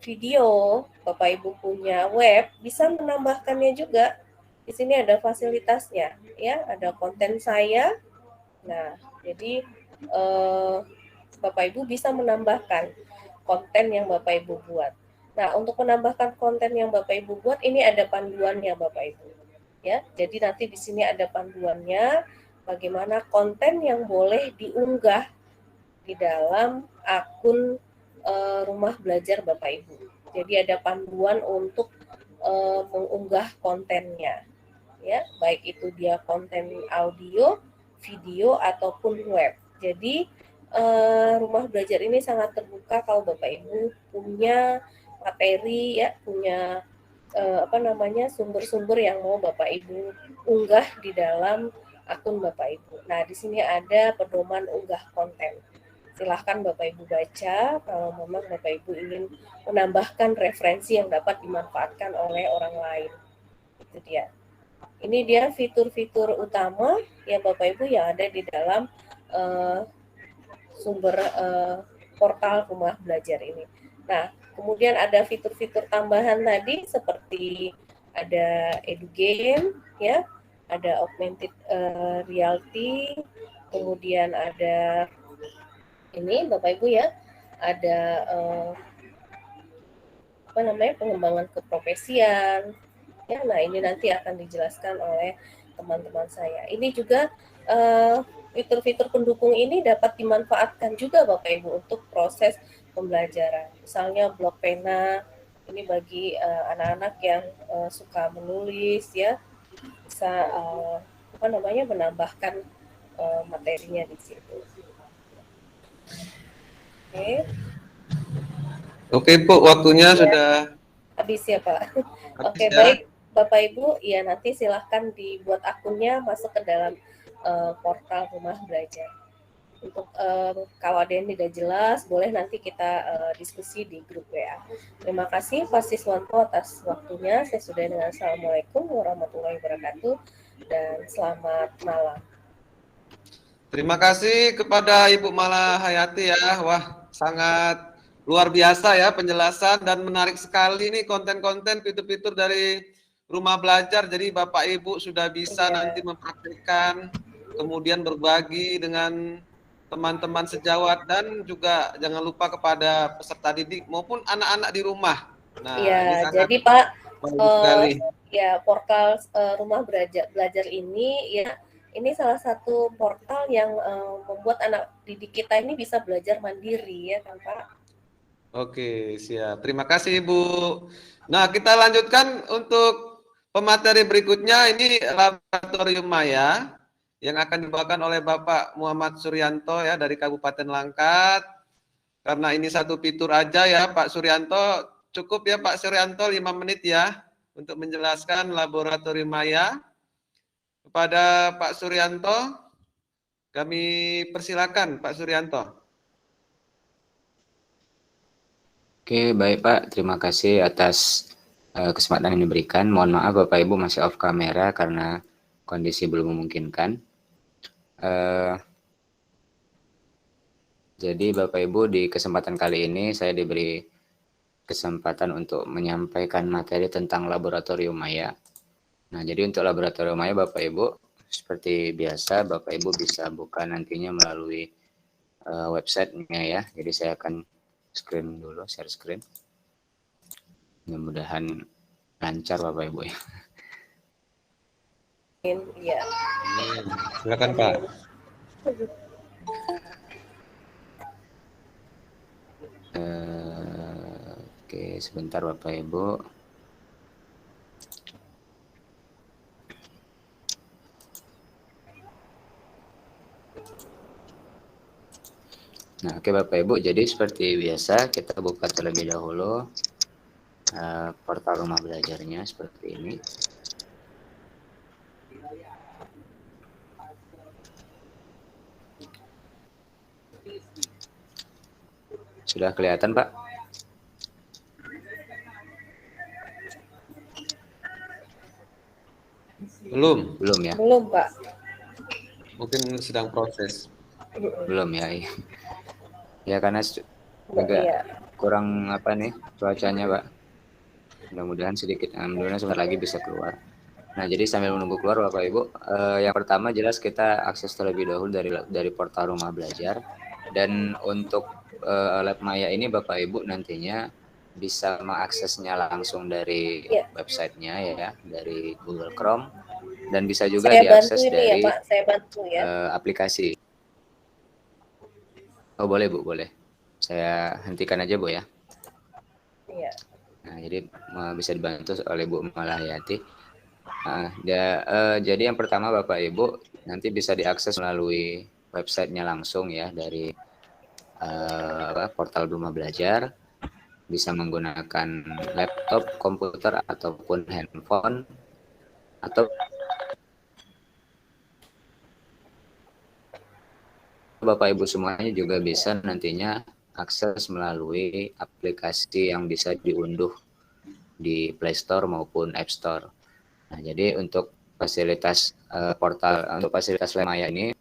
video, Bapak Ibu punya web, bisa menambahkannya juga. Di sini ada fasilitasnya ya, ada konten saya. Nah, jadi Bapak Ibu bisa menambahkan konten yang Bapak Ibu buat. Nah, untuk menambahkan konten yang Bapak Ibu buat, ini ada panduannya Bapak Ibu. Ya, jadi nanti di sini ada panduannya bagaimana konten yang boleh diunggah di dalam akun Rumah Belajar Bapak Ibu. Jadi ada panduan untuk mengunggah kontennya. Ya, baik itu dia konten audio, video ataupun web. Jadi Rumah Belajar ini sangat terbuka kalau Bapak Ibu punya materi ya, punya sumber-sumber yang mau Bapak Ibu unggah di dalam akun Bapak Ibu. Nah, di sini ada pedoman unggah konten. Silahkan Bapak Ibu baca kalau memang Bapak Ibu ingin menambahkan referensi yang dapat dimanfaatkan oleh orang lain. Itu dia. Ini dia fitur-fitur utama yang Bapak Ibu yang ada di dalam sumber portal Rumah Belajar ini. Nah, kemudian ada fitur-fitur tambahan tadi seperti ada edugame, ya, ada augmented reality, kemudian ada ini Bapak Ibu ya, ada pengembangan keprofesian. Ya, nah ini nanti akan dijelaskan oleh teman-teman saya. Ini juga fitur-fitur pendukung ini dapat dimanfaatkan juga Bapak Ibu untuk proses pembelajaran. Misalnya blok pena, ini bagi anak-anak yang suka menulis ya, bisa menambahkan materinya di situ. Oke Bu, waktunya ya, sudah habis ya Pak. habis Oke, ya. baik Bapak Ibu, ya nanti silahkan dibuat akunnya masuk ke dalam portal Rumah Belajar. Untuk kalau ada yang tidak jelas, boleh nanti kita diskusi di grup WA. Terima kasih Pak Siswanto atas waktunya. Saya sudah dengan Assalamualaikum warahmatullahi wabarakatuh dan selamat malam. Terima kasih kepada Ibu Mala Hayati ya. Wah, sangat luar biasa ya penjelasan dan menarik sekali nih konten-konten fitur-fitur dari Rumah Belajar. Jadi Bapak Ibu sudah bisa nanti mempraktikkan, kemudian berbagi dengan teman-teman sejawat dan juga jangan lupa kepada peserta didik maupun anak-anak di rumah. Nah, ya, jadi Pak, sekali. Ya portal Rumah Belajar ini ya, ini salah satu portal yang membuat anak didik kita ini bisa belajar mandiri ya kan Pak. Oke, siap. Terima kasih Ibu. Nah, kita lanjutkan untuk pemateri berikutnya. Ini laboratorium maya yang akan dibawakan oleh Bapak Muhammad Suryanto ya dari Kabupaten Langkat. Karena ini satu fitur aja ya Pak Suryanto. Cukup ya Pak Suryanto 5 menit ya untuk menjelaskan laboratorium maya. Kepada Pak Suryanto, kami persilakan Pak Suryanto. Oke, baik Pak. Terima kasih atas kesempatan yang diberikan. Mohon maaf Bapak Ibu masih off kamera karena kondisi belum memungkinkan. Jadi Bapak Ibu di kesempatan kali ini saya diberi kesempatan untuk menyampaikan materi tentang laboratorium maya. Nah, jadi untuk laboratorium maya Bapak Ibu, seperti biasa Bapak Ibu bisa buka nantinya melalui websitenya ya. Jadi saya akan screen dulu, share screen. Mudah-mudahan lancar Bapak Ibu ya. Ya. Silakan Pak. Oke, sebentar Bapak Ibu. Nah, oke Bapak Ibu, jadi seperti biasa kita buka terlebih dahulu portal Rumah Belajarnya seperti ini. Sudah kelihatan Pak? Belum. Belum ya? Belum Pak. Mungkin sedang proses. Belum ya. Ya karena agak kurang apa nih cuacanya Pak. Mudah-mudahan mudah-mudahan sebentar lagi bisa keluar. Nah jadi sambil menunggu keluar Bapak Ibu, yang pertama jelas kita akses terlebih dahulu dari portal Rumah Belajar. Dan untuk lab maya ini Bapak Ibu nantinya bisa mengaksesnya langsung dari websitenya ya, dari Google Chrome, dan bisa juga diakses dari ya, Pak. Saya bantu, ya. Aplikasi. Oh boleh Bu, boleh. Saya hentikan aja Bu ya. Iya. Nah jadi bisa dibantu oleh Bu Mala Hayati. Jadi yang pertama Bapak Ibu nanti bisa diakses melalui websitenya langsung ya dari portal Rumah Belajar. Bisa menggunakan laptop, komputer ataupun handphone, atau Bapak Ibu semuanya juga bisa nantinya akses melalui aplikasi yang bisa diunduh di Play Store maupun App Store. Nah, jadi untuk fasilitas untuk fasilitas lab maya ini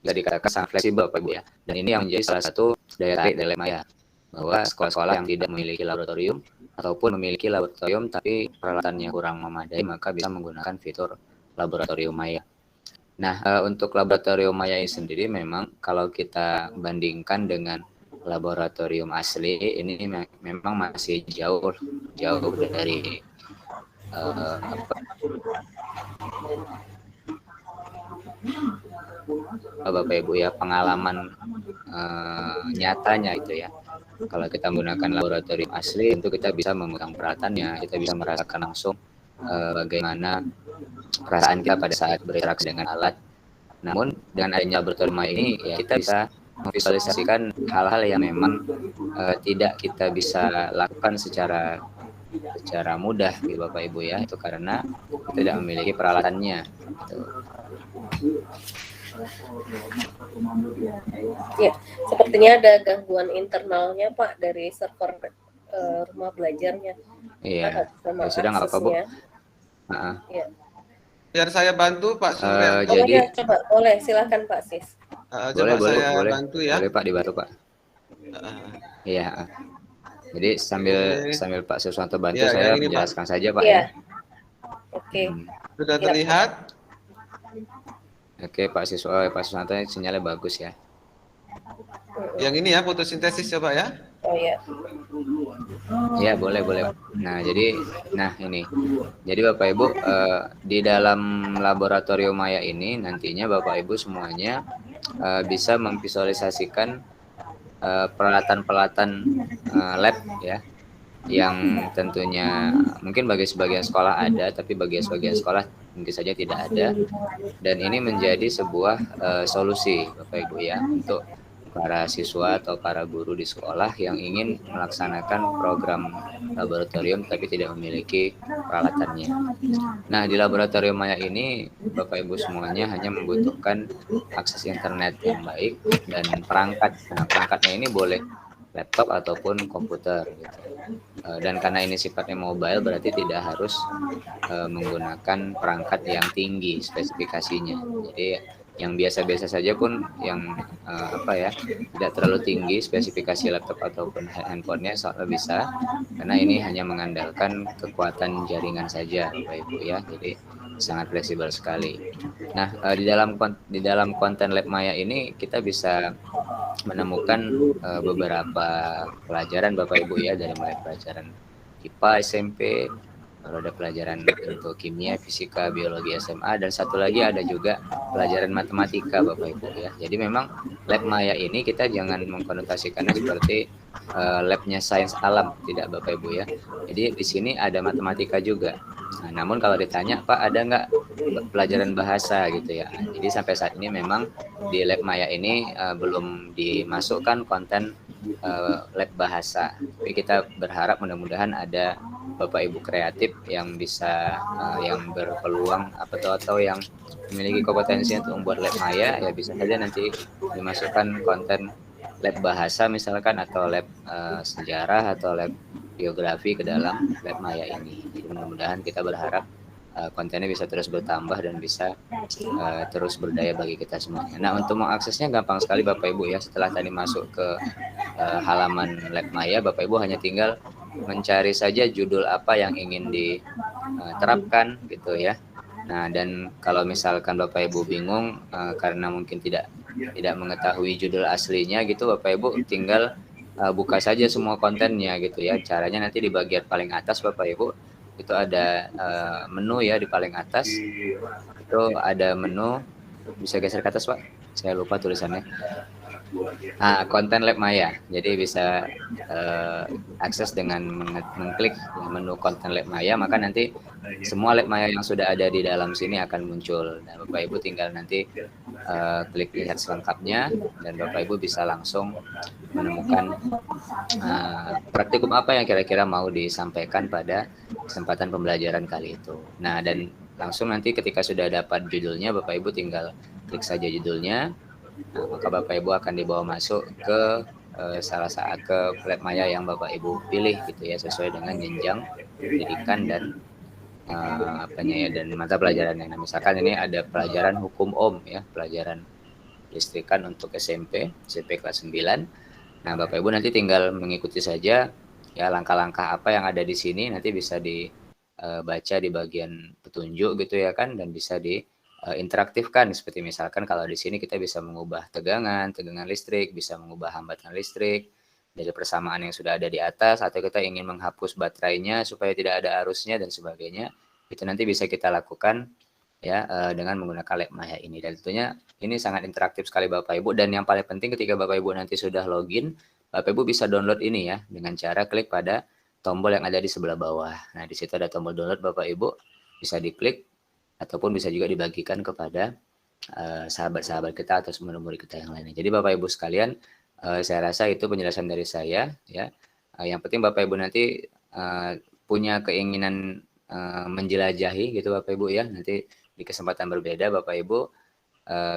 bisa dikatakan sangat fleksibel Bapak Ibu ya. Dan ini yang menjadi salah satu daya tarik dari lab maya. bahwa sekolah-sekolah yang tidak memiliki laboratorium ataupun memiliki laboratorium tapi peralatannya kurang memadai, maka bisa menggunakan fitur laboratorium maya. Nah, untuk laboratorium maya ini sendiri memang kalau kita bandingkan dengan laboratorium asli, ini memang masih jauh dari Bapak Ibu ya, pengalaman nyatanya itu ya. Kalau kita menggunakan laboratorium asli, tentu kita bisa memegang peralatannya, kita bisa merasakan langsung bagaimana perasaan kita pada saat berinteraksi dengan alat. Namun dengan adanya laboratorium ini ya kita bisa memvisualisasikan hal-hal yang memang tidak kita bisa lakukan secara mudah gitu Bapak Ibu ya, itu karena kita tidak memiliki peralatannya gitu. Ya, sepertinya ada gangguan internalnya Pak dari server rumah belajarnya. Iya, ya, sudah nggak apa-apa Bu. Ya. Biar saya bantu Pak Surya. Jadi ya, coba boleh silakan Pak Sis. Coba saya bantu ya. Boleh Pak, dibantu Pak. Iya. Jadi sambil Pak Suswanto bantu, ya, saya menjelaskan saja Pak ya. ya. Oke. Sudah terlihat? Oke Pak Suswanto sinyalnya bagus ya. Yang ini ya fotosintesis coba ya. Oh ya. Ya boleh. Nah ini. Jadi Bapak Ibu di dalam laboratorium maya ini nantinya Bapak Ibu semuanya bisa memvisualisasikan peralatan-peralatan lab ya, yang tentunya mungkin bagi sebagian sekolah ada, tapi bagi sebagian sekolah mungkin saja tidak ada. Dan ini menjadi sebuah solusi Bapak Ibu ya, untuk para siswa atau para guru di sekolah yang ingin melaksanakan program laboratorium tapi tidak memiliki peralatannya. Nah, di laboratorium maya ini Bapak Ibu semuanya hanya membutuhkan akses internet yang baik dan perangkat. Nah, perangkatnya ini boleh laptop ataupun komputer gitu. Dan karena ini sifatnya mobile berarti tidak harus menggunakan perangkat yang tinggi spesifikasinya. Jadi yang biasa-biasa saja pun, yang tidak terlalu tinggi spesifikasi laptop ataupun handphonenya bisa, karena ini hanya mengandalkan kekuatan jaringan saja Bapak Ibu ya, jadi sangat fleksibel sekali. Nah, di dalam konten Lab Maya ini kita bisa menemukan beberapa pelajaran Bapak Ibu ya, dari mulai pelajaran IPA SMP, lalu ada pelajaran untuk kimia, fisika, biologi SMA, dan satu lagi ada juga pelajaran matematika Bapak Ibu ya. Jadi memang Lab Maya ini kita jangan mengkonotasikannya seperti labnya sains alam, tidak Bapak Ibu ya. Jadi di sini ada matematika juga. Nah, namun kalau ditanya Pak ada nggak pelajaran bahasa gitu ya. Jadi sampai saat ini memang di Lab Maya ini belum dimasukkan konten lab bahasa. Tapi kita berharap mudah-mudahan ada Bapak Ibu kreatif yang bisa yang berpeluang atau yang memiliki kompetensi untuk membuat Lab Maya, ya bisa saja nanti dimasukkan konten lab bahasa misalkan, atau lab sejarah atau lab geografi ke dalam Lab Maya ini. Jadi mudah-mudahan kita berharap kontennya bisa terus bertambah dan bisa terus berdaya bagi kita semuanya. Nah, untuk mengaksesnya gampang sekali Bapak Ibu ya. Setelah tadi masuk ke halaman Lab Maya, Bapak Ibu hanya tinggal mencari saja judul apa yang ingin diterapkan gitu ya. Nah, dan kalau misalkan Bapak Ibu bingung karena mungkin tidak mengetahui judul aslinya gitu, Bapak Ibu tinggal buka saja semua kontennya gitu ya. Caranya nanti di bagian paling atas Bapak Ibu itu ada menu ya, di paling atas itu ada menu, bisa geser ke atas Pak, saya lupa tulisannya. Nah, konten Lab Maya, jadi bisa akses dengan mengklik menu konten Lab Maya, maka nanti semua Lab Maya yang sudah ada di dalam sini akan muncul. Nah, Bapak Ibu tinggal nanti klik lihat selengkapnya, dan Bapak Ibu bisa langsung menemukan praktikum apa yang kira-kira mau disampaikan pada kesempatan pembelajaran kali itu. Nah, dan langsung nanti ketika sudah dapat judulnya, Bapak Ibu tinggal klik saja judulnya. Nah, maka Bapak Ibu akan dibawa masuk ke salah satu Lab Maya yang Bapak Ibu pilih gitu ya, sesuai dengan jenjang pendidikan dan dan mata pelajarannya. Nah, misalkan ini ada pelajaran hukum OM ya, pelajaran listrikan untuk SMP kelas 9. Nah, Bapak Ibu nanti tinggal mengikuti saja ya langkah-langkah apa yang ada di sini, nanti bisa dibaca di bagian petunjuk gitu ya kan, dan bisa diinteraktifkan seperti misalkan kalau di sini kita bisa mengubah tegangan listrik, bisa mengubah hambatan listrik dari persamaan yang sudah ada di atas, atau kita ingin menghapus baterainya supaya tidak ada arusnya dan sebagainya. Itu nanti bisa kita lakukan ya dengan menggunakan Lab Maya ini. Dan tentunya ini sangat interaktif sekali Bapak Ibu, dan yang paling penting ketika Bapak Ibu nanti sudah login, Bapak Ibu bisa download ini ya dengan cara klik pada tombol yang ada di sebelah bawah. Nah, di situ ada tombol download Bapak Ibu, bisa diklik ataupun bisa juga dibagikan kepada sahabat-sahabat kita atau murid-murid kita yang lainnya. Jadi Bapak Ibu sekalian, saya rasa itu penjelasan dari saya ya. Yang penting Bapak Ibu nanti punya keinginan menjelajahi gitu Bapak Ibu ya. Nanti di kesempatan berbeda Bapak Ibu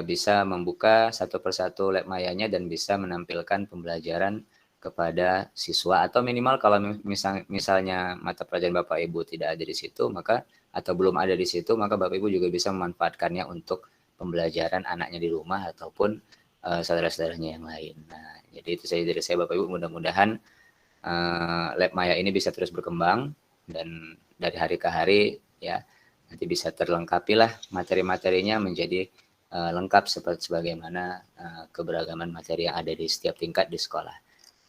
bisa membuka satu persatu Lab Mayanya dan bisa menampilkan pembelajaran kepada siswa, atau minimal kalau misalnya mata pelajaran Bapak Ibu tidak ada di situ, maka atau belum ada di situ, maka Bapak Ibu juga bisa memanfaatkannya untuk pembelajaran anaknya di rumah ataupun saudara-saudaranya yang lain. Nah, jadi itu saja dari saya Bapak Ibu, mudah-mudahan Lab Maya ini bisa terus berkembang dan dari hari ke hari ya nanti bisa terlengkapi lah materi-materinya menjadi lengkap seperti sebagaimana keberagaman materi yang ada di setiap tingkat di sekolah.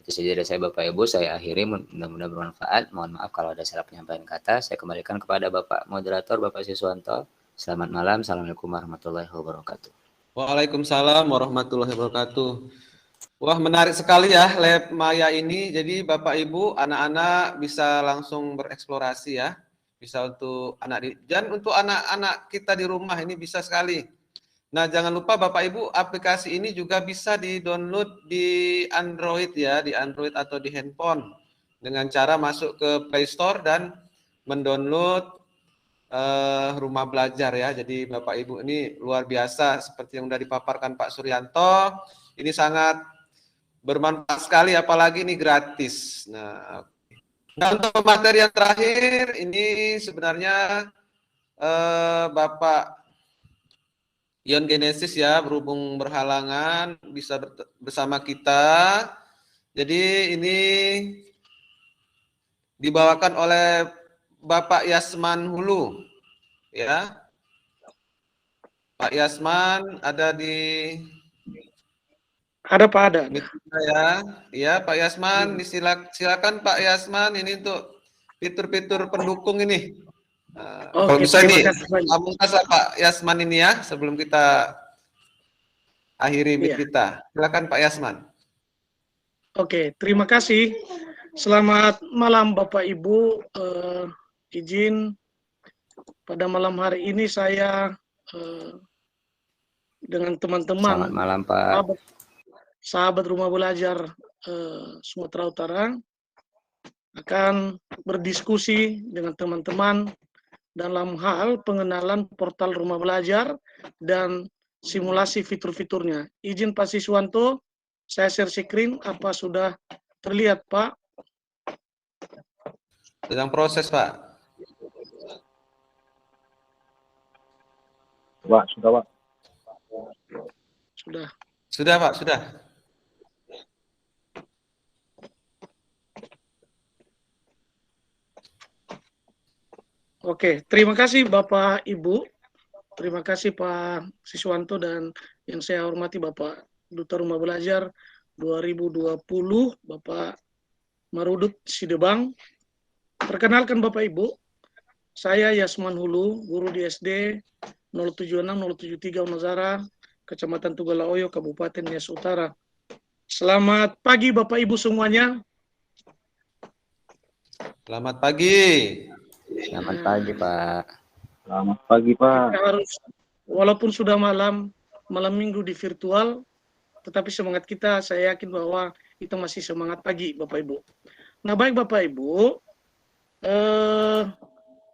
Itu saja dari saya Bapak Ibu, saya akhiri, mudah-mudahan bermanfaat. Mohon maaf kalau ada salah penyampaian kata. Saya kembalikan kepada Bapak Moderator, Bapak Siswanto. Selamat malam, Assalamualaikum warahmatullahi wabarakatuh. Waalaikumsalam warahmatullahi wabarakatuh. Wah, menarik sekali ya Lab Maya ini. Jadi Bapak Ibu, anak-anak bisa langsung bereksplorasi ya. Bisa untuk dan untuk anak-anak kita di rumah ini bisa sekali. Nah, jangan lupa Bapak Ibu, aplikasi ini juga bisa di-download di Android ya, di Android atau di handphone. Dengan cara masuk ke Play Store dan mendownload Rumah Belajar ya. Jadi Bapak Ibu ini luar biasa seperti yang sudah dipaparkan Pak Suryanto. Ini sangat bermanfaat sekali, apalagi ini gratis. Nah, untuk materi yang terakhir ini sebenarnya Bapak Ion Genesis ya, berhubung berhalangan bisa bersama kita. Jadi ini dibawakan oleh Bapak Yasman Hulu ya. Pak Yasman ada di Pak, ada. Ya, ya Pak Yasman, silakan Pak Yasman ini untuk fitur-fitur pendukung ini. Kalau bisa nih, pamungkas Pak Yasman ini ya, sebelum kita akhiri meet kita. Silakan Pak Yasman. Oke, terima kasih. Selamat malam Bapak Ibu. Izin pada malam hari ini saya dengan teman-teman. Selamat malam Pak. Sahabat Rumah Belajar Sumatera Utara akan berdiskusi dengan teman-teman dalam hal pengenalan portal Rumah Belajar dan simulasi fitur-fiturnya. Izin Pak Siswanto, saya share screen. Apa sudah terlihat Pak? Sedang proses Pak. Pak, sudah Pak. Sudah. Sudah Pak, sudah. Oke, terima kasih Bapak Ibu. Terima kasih Pak Siswanto dan yang saya hormati Bapak Duta Rumah Belajar 2020, Bapak Marudut Sidebang. Perkenalkan Bapak Ibu, saya Yasman Hulu, guru di SD 076-073 Unazara, Kecamatan Tugalaoyo, Kabupaten Nias Utara. Selamat pagi Bapak Ibu semuanya. Selamat pagi. Selamat pagi Pak. Selamat pagi Pak. Kita harus, walaupun sudah malam minggu di virtual, tetapi semangat kita, saya yakin bahwa kita masih semangat pagi Bapak Ibu. Nah baik Bapak Ibu,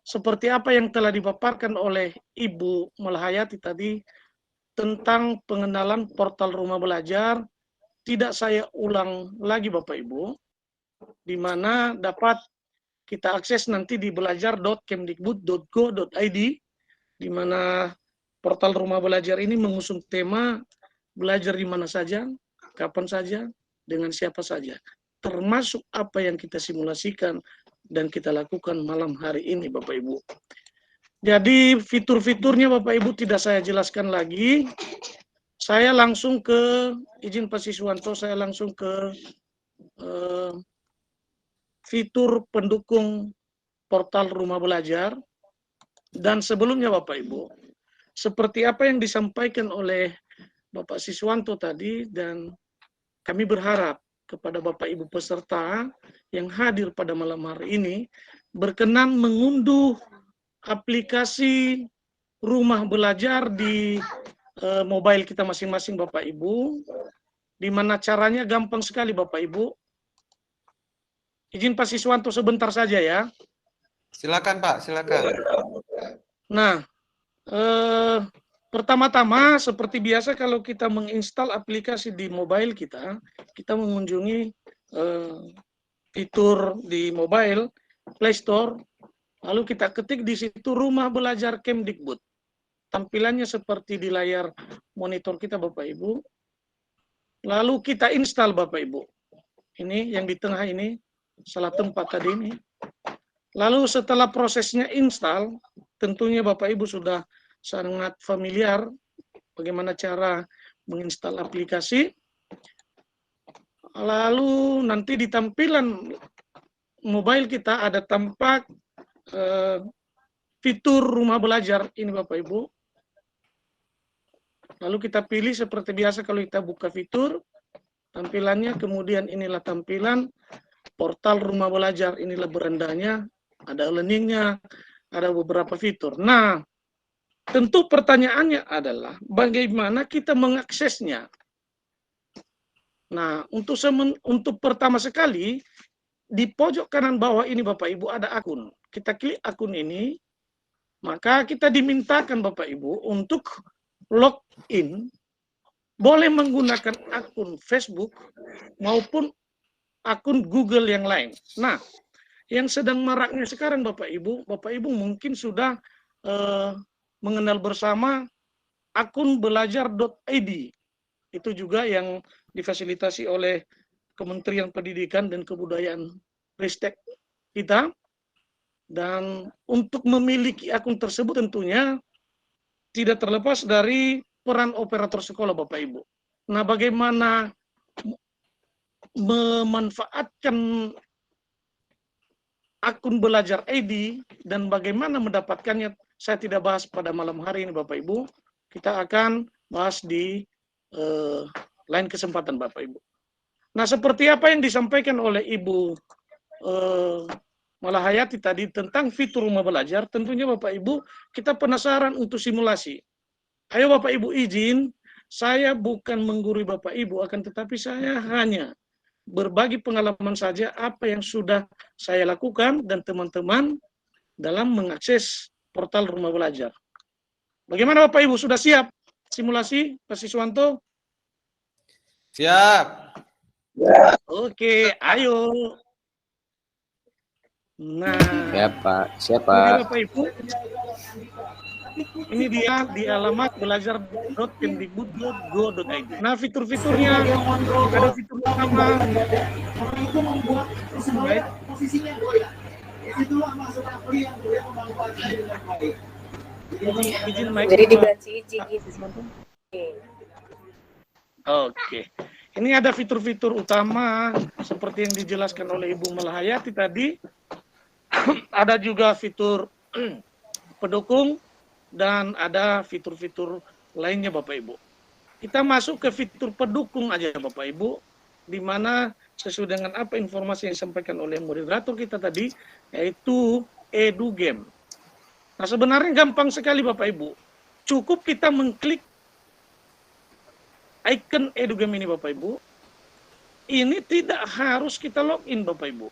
seperti apa yang telah dipaparkan oleh Ibu Malahayati tadi tentang pengenalan portal Rumah Belajar, tidak saya ulang lagi Bapak Ibu, di mana dapat kita akses nanti di belajar.kemdikbud.go.id, di mana portal Rumah Belajar ini mengusung tema belajar di mana saja, kapan saja, dengan siapa saja, termasuk apa yang kita simulasikan dan kita lakukan malam hari ini, Bapak Ibu. Jadi fitur-fiturnya Bapak Ibu tidak saya jelaskan lagi. Saya langsung ke, izin Pak Siswanto, saya langsung ke fitur pendukung portal Rumah Belajar. Dan sebelumnya Bapak Ibu, seperti apa yang disampaikan oleh Bapak Siswanto tadi, dan kami berharap kepada Bapak Ibu peserta yang hadir pada malam hari ini berkenan mengunduh aplikasi Rumah Belajar di mobile kita masing-masing Bapak Ibu, di mana caranya gampang sekali Bapak Ibu. Izin Pak Siswanto sebentar saja ya. Silakan Pak, silakan. Nah, pertama-tama seperti biasa kalau kita menginstal aplikasi di mobile kita, kita mengunjungi fitur di mobile Play Store, lalu kita ketik di situ Rumah Belajar Kemdikbud. Tampilannya seperti di layar monitor kita Bapak Ibu. Lalu kita install Bapak Ibu. Ini yang di tengah ini, salah tempat tadi ini. Lalu setelah prosesnya install, tentunya Bapak Ibu sudah sangat familiar bagaimana cara menginstal aplikasi. Lalu nanti di tampilan mobile kita ada tampak fitur Rumah Belajar ini Bapak Ibu. Lalu kita pilih seperti biasa kalau kita buka fitur, tampilannya, kemudian inilah tampilan portal Rumah Belajar, inilah berandanya, ada learningnya, ada beberapa fitur. Nah, tentu pertanyaannya adalah bagaimana kita mengaksesnya. Nah, untuk pertama sekali, di pojok kanan bawah ini Bapak Ibu ada akun. Kita klik akun ini, maka kita dimintakan Bapak Ibu untuk login, boleh menggunakan akun Facebook maupun akun Google yang lain. Nah, yang sedang maraknya sekarang Bapak Ibu mungkin sudah mengenal bersama akun belajar.id. Itu juga yang difasilitasi oleh Kementerian Pendidikan dan Kebudayaan Ristek kita. Dan untuk memiliki akun tersebut tentunya tidak terlepas dari peran operator sekolah Bapak Ibu. Nah, bagaimana memanfaatkan akun belajar ID dan bagaimana mendapatkannya, saya tidak bahas pada malam hari ini Bapak Ibu. Kita akan bahas di lain kesempatan Bapak Ibu. Nah, seperti apa yang disampaikan oleh Ibu Malahayati tadi tentang fitur Rumah Belajar, tentunya Bapak Ibu kita penasaran untuk simulasi. Ayo Bapak Ibu izin, saya bukan menggurui Bapak Ibu, akan tetapi saya hanya berbagi pengalaman saja apa yang sudah saya lakukan dan teman-teman dalam mengakses portal Rumah Belajar. Bagaimana Bapak Ibu, sudah siap simulasi Pak Siswanto? Siap. Oke, ayo. Nah, siapa? Bapak Ibu, ini dia di alamat belajar.kemdikbud.go.id. Nah, fitur-fiturnya ada fitur utama. Jadi diganti Oke. Ini ada fitur-fitur utama seperti yang dijelaskan oleh Ibu Malahayati tadi. Ada juga fitur pendukung dan ada fitur-fitur lainnya Bapak Ibu. Kita masuk ke fitur pendukung aja Bapak Ibu, di mana sesuai dengan apa informasi yang disampaikan oleh moderator kita tadi, yaitu EduGame. Nah, sebenarnya gampang sekali Bapak Ibu. Cukup kita mengklik icon EduGame ini Bapak Ibu. Ini tidak harus kita login Bapak Ibu.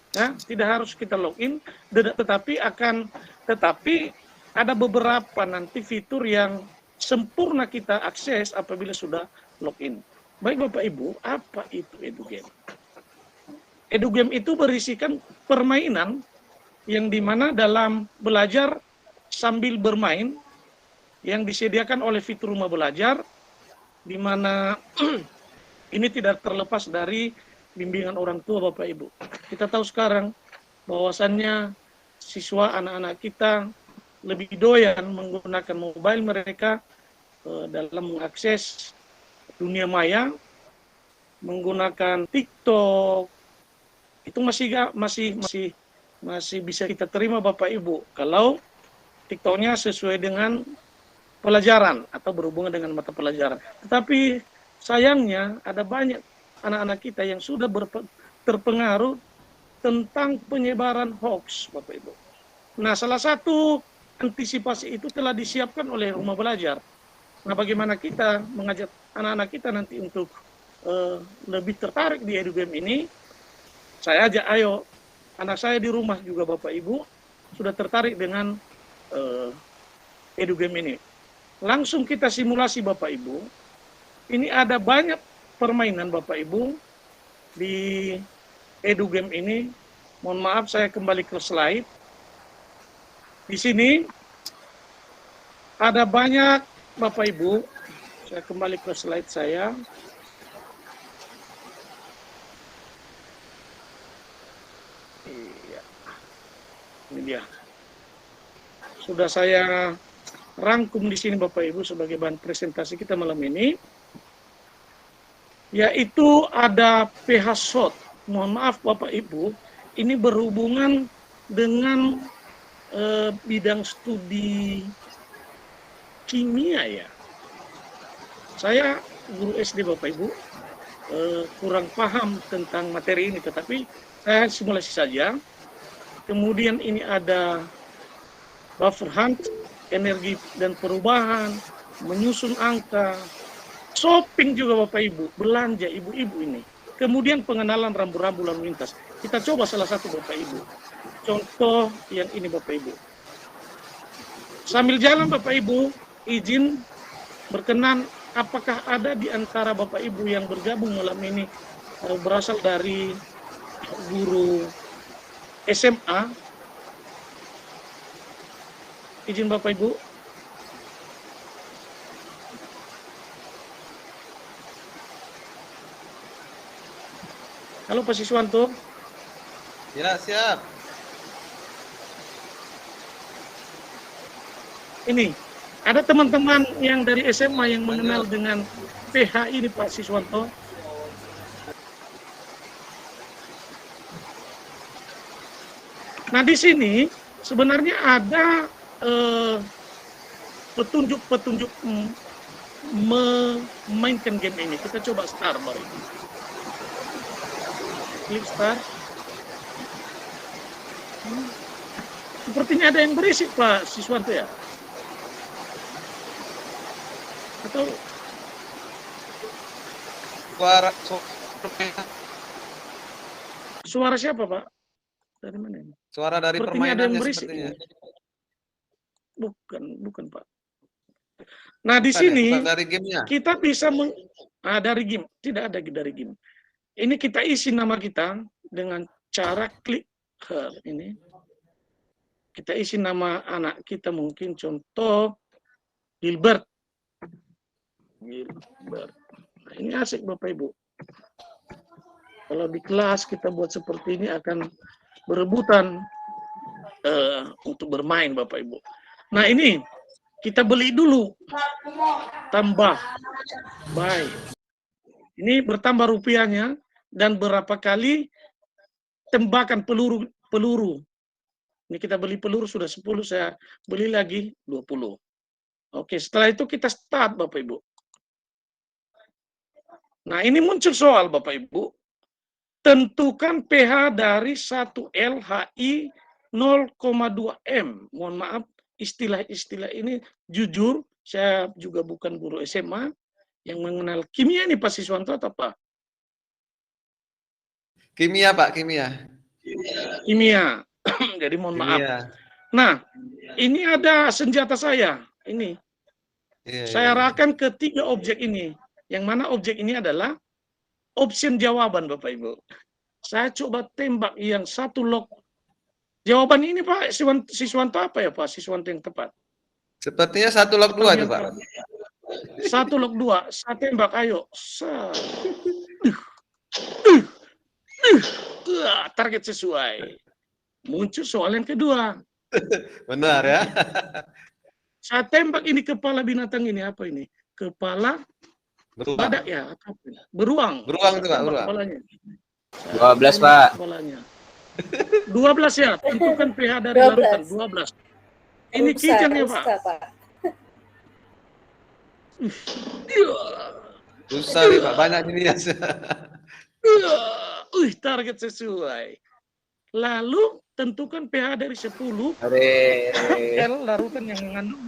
Ya, tidak harus kita login, tetapi ada beberapa nanti fitur yang sempurna kita akses apabila sudah login. Baik Bapak Ibu, apa itu EduGame? EduGame itu berisikan permainan yang dimana dalam belajar sambil bermain yang disediakan oleh fitur Rumah Belajar, di mana ini tidak terlepas dari bimbingan orang tua Bapak Ibu. Kita tahu sekarang bahwasannya siswa anak-anak kita lebih doyan menggunakan mobile mereka dalam mengakses dunia maya, menggunakan TikTok. Itu masih bisa kita terima Bapak Ibu kalau TikToknya sesuai dengan pelajaran atau berhubungan dengan mata pelajaran. Tetapi sayangnya ada banyak anak-anak kita yang sudah terpengaruh tentang penyebaran hoax, Bapak Ibu. Nah, salah satu antisipasi itu telah disiapkan oleh rumah belajar. Nah, bagaimana kita mengajak anak-anak kita nanti untuk lebih tertarik di EduGame ini? Saya ajak, ayo, anak saya di rumah juga Bapak Ibu sudah tertarik dengan EduGame ini. Langsung kita simulasi Bapak Ibu. Ini ada banyak permainan Bapak Ibu di EduGame ini. Mohon maaf saya kembali ke slide. Di sini ada banyak Bapak Ibu. Saya kembali ke slide saya. Iya. Ini dia. Sudah saya rangkum di sini Bapak Ibu sebagai bahan presentasi kita malam ini, yaitu ada PH SOT. Mohon maaf Bapak Ibu, ini berhubungan dengan bidang studi kimia ya. Saya guru SD Bapak Ibu, kurang paham tentang materi ini, tetapi saya simulasi saja. Kemudian ini ada buffer hunt, energi dan perubahan, menyusun angka, shopping juga Bapak Ibu, belanja ibu-ibu ini. Kemudian pengenalan rambu-rambu lalu lintas. Kita coba salah satu Bapak Ibu. Contoh yang ini Bapak Ibu. Sambil jalan Bapak Ibu, izin berkenan, apakah ada di antara Bapak Ibu yang bergabung malam ini berasal dari guru SMA? Izin Bapak Ibu. Halo Pak Siswanto. Ya, siap. Ini, ada teman-teman yang dari SMA yang mengenal dengan PH ini Pak Siswanto. Nah di sini sebenarnya ada petunjuk-petunjuk memainkan game ini. Kita coba start baru ini. Klik start. Sepertinya ada yang berisik Pak Siswanto ya? Atau suara siapa Pak? Dari mana ini? Suara dari sepertinya ada yang permainannya berisik. sepertinya. Bukan Pak. Nah di sini bukan dari gamenya. kita bisa dari game, tidak ada dari game. Ini kita isi nama kita dengan cara klik ini. Kita isi nama anak kita, mungkin contoh Gilbert. Gilbert. Nah, ini asik Bapak Ibu. Kalau di kelas kita buat seperti ini akan berebutan untuk bermain Bapak Ibu. Nah ini kita beli dulu, tambah, buy. Ini bertambah rupiahnya dan berapa kali tembakan peluru. Ini kita beli peluru sudah 10, saya beli lagi 20. Oke, setelah itu kita start Bapak Ibu. Nah ini muncul soal Bapak Ibu. Tentukan pH dari 1L HI 0,2 M. Mohon maaf, istilah-istilah ini jujur, saya juga bukan guru SMA yang mengenal kimia ini Pak Siswanto atau apa? Kimia Pak, kimia. Kimia. Jadi mohon maaf. Nah, ini ada senjata saya. Ini. Saya arahkan ke 3 objek ini. Yang mana objek ini adalah option jawaban Bapak Ibu. Saya coba tembak yang satu lock. Jawaban ini Pak Siswanto apa ya Pak Siswanto yang tepat? Sepertinya 1 log 2 itu Pak. 1 log 2, saya tembak, ayo. Target sesuai. Muncul soal yang kedua. Benar ya. Saya tembak ini kepala binatang ini, apa ini? Kepala Beruang. badak ya? Apa ini? Beruang. Beruang itu, Pak, Tembak beruang. kepalanya. 12, Pak. Kepalanya. 12 ya, tentukan pH dari larutan 12. Ini kijang ya, Pak. Susah nih Pak, banyak ini ya. Target sesuai. Lalu tentukan pH dari 10 L larutan yang mengandung.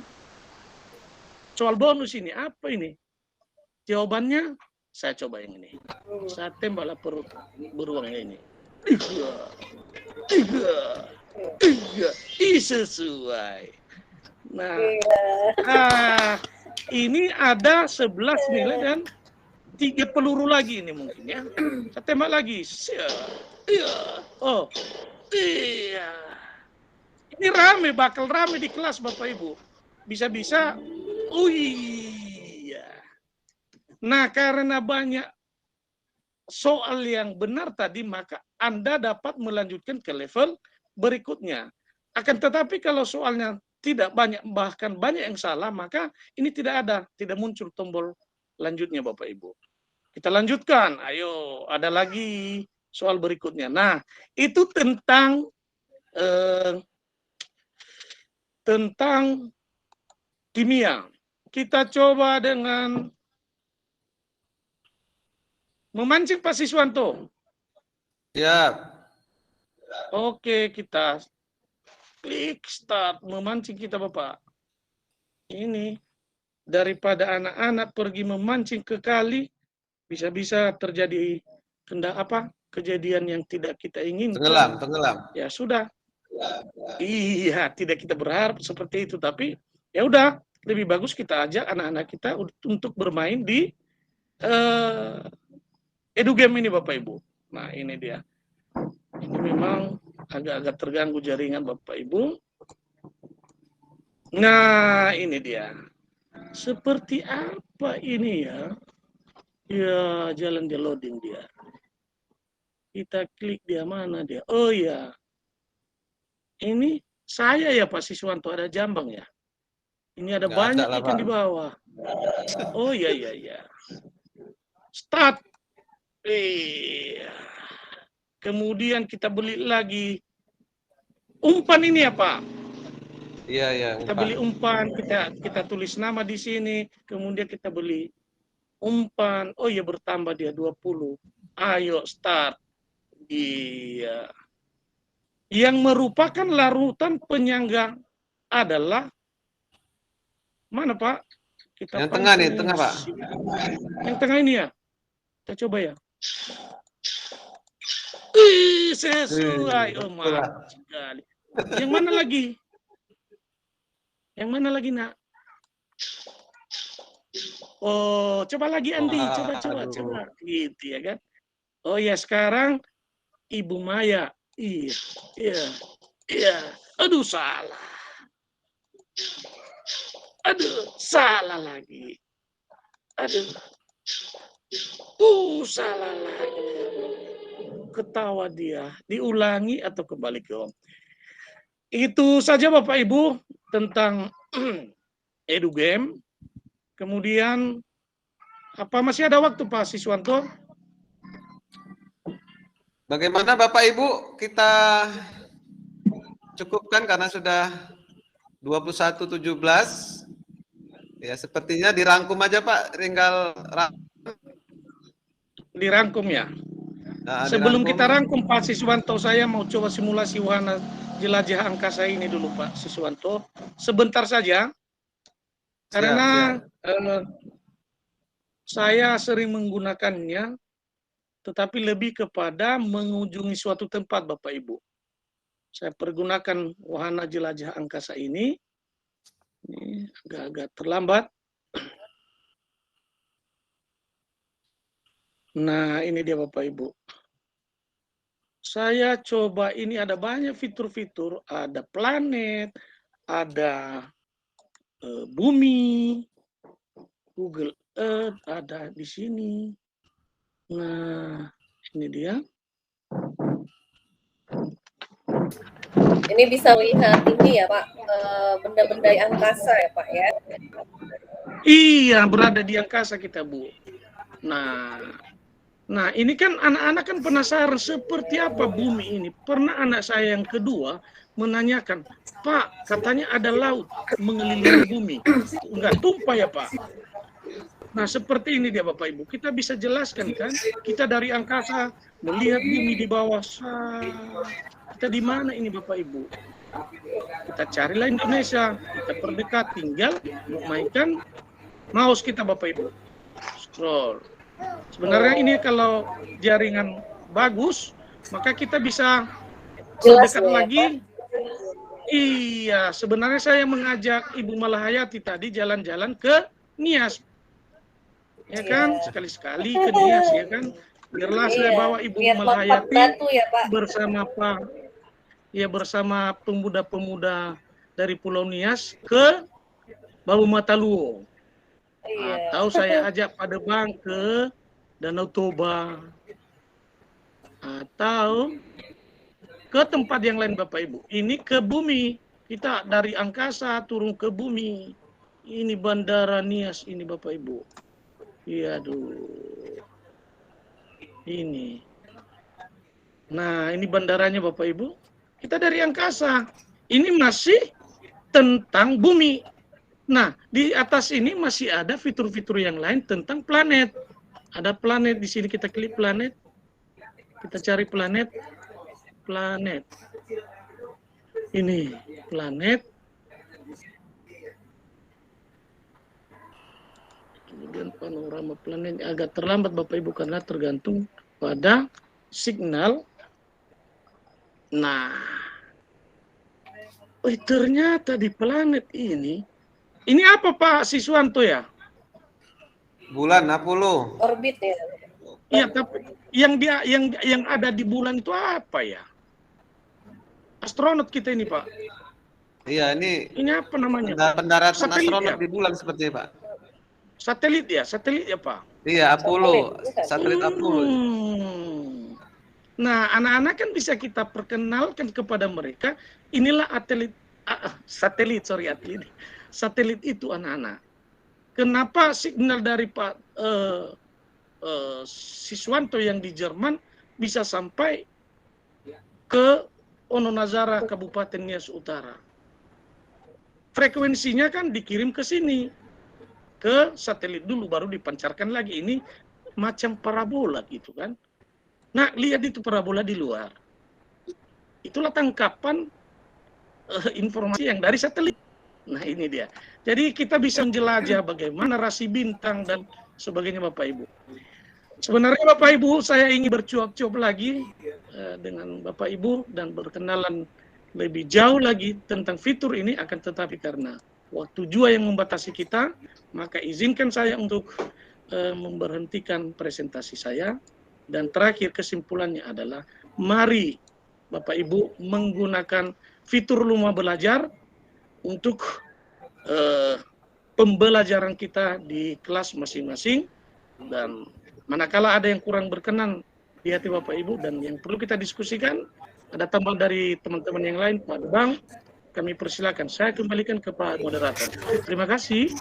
Soal bonus ini, apa ini? Jawabannya, saya coba yang ini. Saya tembaklah perut beruangnya ini. Sesuai. Nah, ini ada 11 nilai dan 3 peluru lagi ini mungkin ya. Saya tembak lagi. Oh, iya. Ini rame, bakal rame di kelas Bapak Ibu. Bisa-bisa, iya. Nah, karena banyak soal yang benar tadi, maka Anda dapat melanjutkan ke level berikutnya. Akan tetapi kalau soalnya tidak banyak, bahkan banyak yang salah, maka ini tidak muncul tombol lanjutnya Bapak Ibu. Kita lanjutkan, ayo ada lagi soal berikutnya. Nah, itu tentang kimia. Kita coba dengan memancing Pak Siswanto. Ya. Oke, kita klik start memancing kita Bapak. Ini daripada anak-anak pergi memancing ke kali, bisa-bisa terjadi kejadian yang tidak kita inginkan. Tenggelam. Ya sudah. Iya, tidak kita berharap seperti itu, tapi ya udah, lebih bagus kita ajak anak-anak kita untuk bermain di EduGame ini Bapak Ibu. Nah, ini dia. Ini memang agak-agak terganggu jaringan Bapak Ibu. Nah, ini dia. Seperti apa ini ya? Ya, jalan dia loading dia. Kita klik dia, mana dia? Oh ya. Ini saya ya Pak Siswanto, ada jambang ya. Ini ada banyak ikan di bawah. Oh iya. Start. Kemudian kita beli lagi umpan ini ya Pak. Iya. Kita beli umpan, kita tulis nama di sini, kemudian kita beli umpan. Oh iya, bertambah dia 20. Ayo start. Iya. Yang merupakan larutan penyangga adalah mana Pak? Yang tengah nih, tengah Pak. Yang tengah ini ya. Kita coba ya. Sesuai. Oh, mantap sekali. Yang mana lagi? Yang mana lagi, Nak? Oh, coba lagi Andi, coba. Gitu ya kan. Oh ya, sekarang Ibu Maya. Iya. Aduh, salah. Salah lagi. Salah lagi. Ketawa dia. Diulangi atau kembali ke om. Itu saja Bapak Ibu tentang EduGame. Kemudian apa masih ada waktu Pak Siswanto? Bagaimana Bapak Ibu, kita cukupkan karena sudah 21.17. Ya, sepertinya dirangkum aja Pak, tinggal dirangkum ya. Nah, sebelum kita rangkum Pak Siswanto, saya mau coba simulasi wahana jelajah angkasa ini dulu Pak Siswanto. Sebentar saja. Karena saya sering menggunakannya, tetapi lebih kepada mengunjungi suatu tempat Bapak Ibu. Saya pergunakan wahana jelajah angkasa ini. Ini agak-agak terlambat. Nah, ini dia Bapak Ibu. Saya coba, ini ada banyak fitur-fitur, ada planet, ada bumi, Google Earth ada di sini. Nah, ini dia. Ini bisa melihat ini ya Pak, benda-benda angkasa ya Pak ya. Iya, berada di angkasa kita, Bu. Nah, ini kan anak-anak kan penasaran seperti apa bumi ini. Pernah anak saya yang kedua menanyakan, Pak, katanya ada laut mengelilingi bumi. Enggak tumpah ya, Pak? Nah, seperti ini dia Bapak Ibu. Kita bisa jelaskan kan? Kita dari angkasa melihat bumi di bawah. Kita di mana ini Bapak Ibu? Kita carilah Indonesia. Kita perdekat, tinggal mainkan mouse kita Bapak Ibu. Scroll. Sebenarnya ini kalau jaringan bagus, maka kita bisa dekat lagi. Iya, sebenarnya saya mengajak Ibu Malahayati tadi jalan-jalan ke Nias. Ya kan, sekali-sekali ke Nias ya kan. Biarlah saya bawa Ibu Malahayati bersama Pak, ya bersama pemuda-pemuda dari Pulau Nias ke Bahu Mataluo. Atau saya ajak Pak Debang ke Danau Toba. Atau ke tempat yang lain Bapak Ibu. Ini ke bumi. Kita dari angkasa turun ke bumi. Ini Bandara Nias ini Bapak Ibu. Iya aduh. Ini. Nah, ini bandaranya Bapak Ibu. Kita dari angkasa. Ini masih tentang bumi. Nah, di atas ini masih ada fitur-fitur yang lain tentang planet. Ada planet di sini, kita klik planet. Kita cari planet. Planet. Ini planet. Kemudian panorama planet agak terlambat Bapak Ibu karena tergantung pada signal. Nah, ternyata di planet ini apa Pak Siswanto ya? Bulan Apollo. Orbit ya. Iya, tapi yang ada di bulan itu apa ya? Astronot kita ini Pak. Iya, ini apa namanya? Pendaratan Satelit astronot ya? di bulan sepertinya Pak. Satelit ya Pak. Iya, Apollo, satelit Apollo. Nah, anak-anak kan bisa kita perkenalkan kepada mereka, inilah satelit itu anak-anak. Kenapa signal dari Pak Siswanto yang di Jerman bisa sampai ke Ononazara, Kabupaten Nias Utara? Frekuensinya kan dikirim ke sini, ke satelit dulu, baru dipancarkan lagi. Ini macam parabola gitu kan. Nah, lihat itu parabola di luar. Itulah tangkapan informasi yang dari satelit. Nah, ini dia. Jadi kita bisa menjelajah bagaimana rasi bintang dan sebagainya Bapak Ibu. Sebenarnya Bapak Ibu, saya ingin bercuap-cuap lagi dengan Bapak Ibu dan berkenalan lebih jauh lagi tentang fitur ini, akan tetapi karena waktu jua yang membatasi kita, maka izinkan saya untuk memberhentikan presentasi saya. Dan terakhir kesimpulannya adalah, mari Bapak Ibu menggunakan fitur Rumah Belajar untuk pembelajaran kita di kelas masing-masing. Dan manakala ada yang kurang berkenan di hati Bapak Ibu dan yang perlu kita diskusikan, ada tambah dari teman-teman yang lain, Pak Debang, kami persilakan. Saya kembalikan ke Pak Moderator. Terima kasih.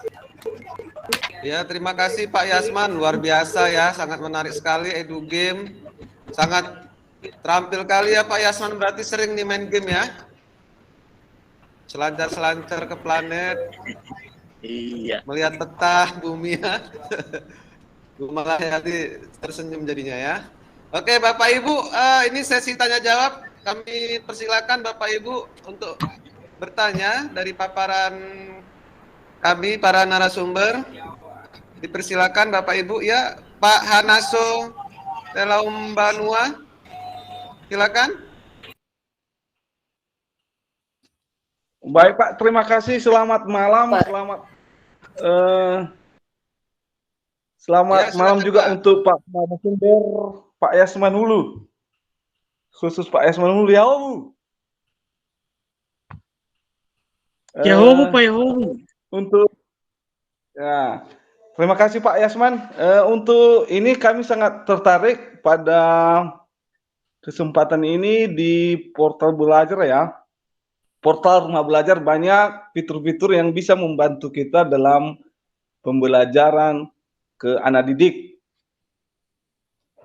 Ya, terima kasih Pak Yasman, luar biasa ya, sangat menarik sekali edu game, sangat terampil kali ya Pak Yasman, berarti sering nih main game ya, selancar-selancar ke planet, iya, melihat peta bumi ya, malah hati tersenyum jadinya ya. Oke Bapak Ibu, ini sesi tanya jawab, kami persilakan Bapak Ibu untuk bertanya dari paparan kami para narasumber. Dipersilakan Bapak Ibu ya, Pak Hanaso Telaumbanua, silakan. Baik Pak, terima kasih. Selamat malam, selamat malam juga Pak. Untuk Pak narasumber Pak Yasman Hulu, khusus Pak Yasman Hulu ya Bu. Ya Pak Yahobu. Untuk ya. Terima kasih Pak Yasman. Untuk ini kami sangat tertarik pada kesempatan ini di portal belajar ya. Portal Rumah Belajar banyak fitur-fitur yang bisa membantu kita dalam pembelajaran ke anak didik.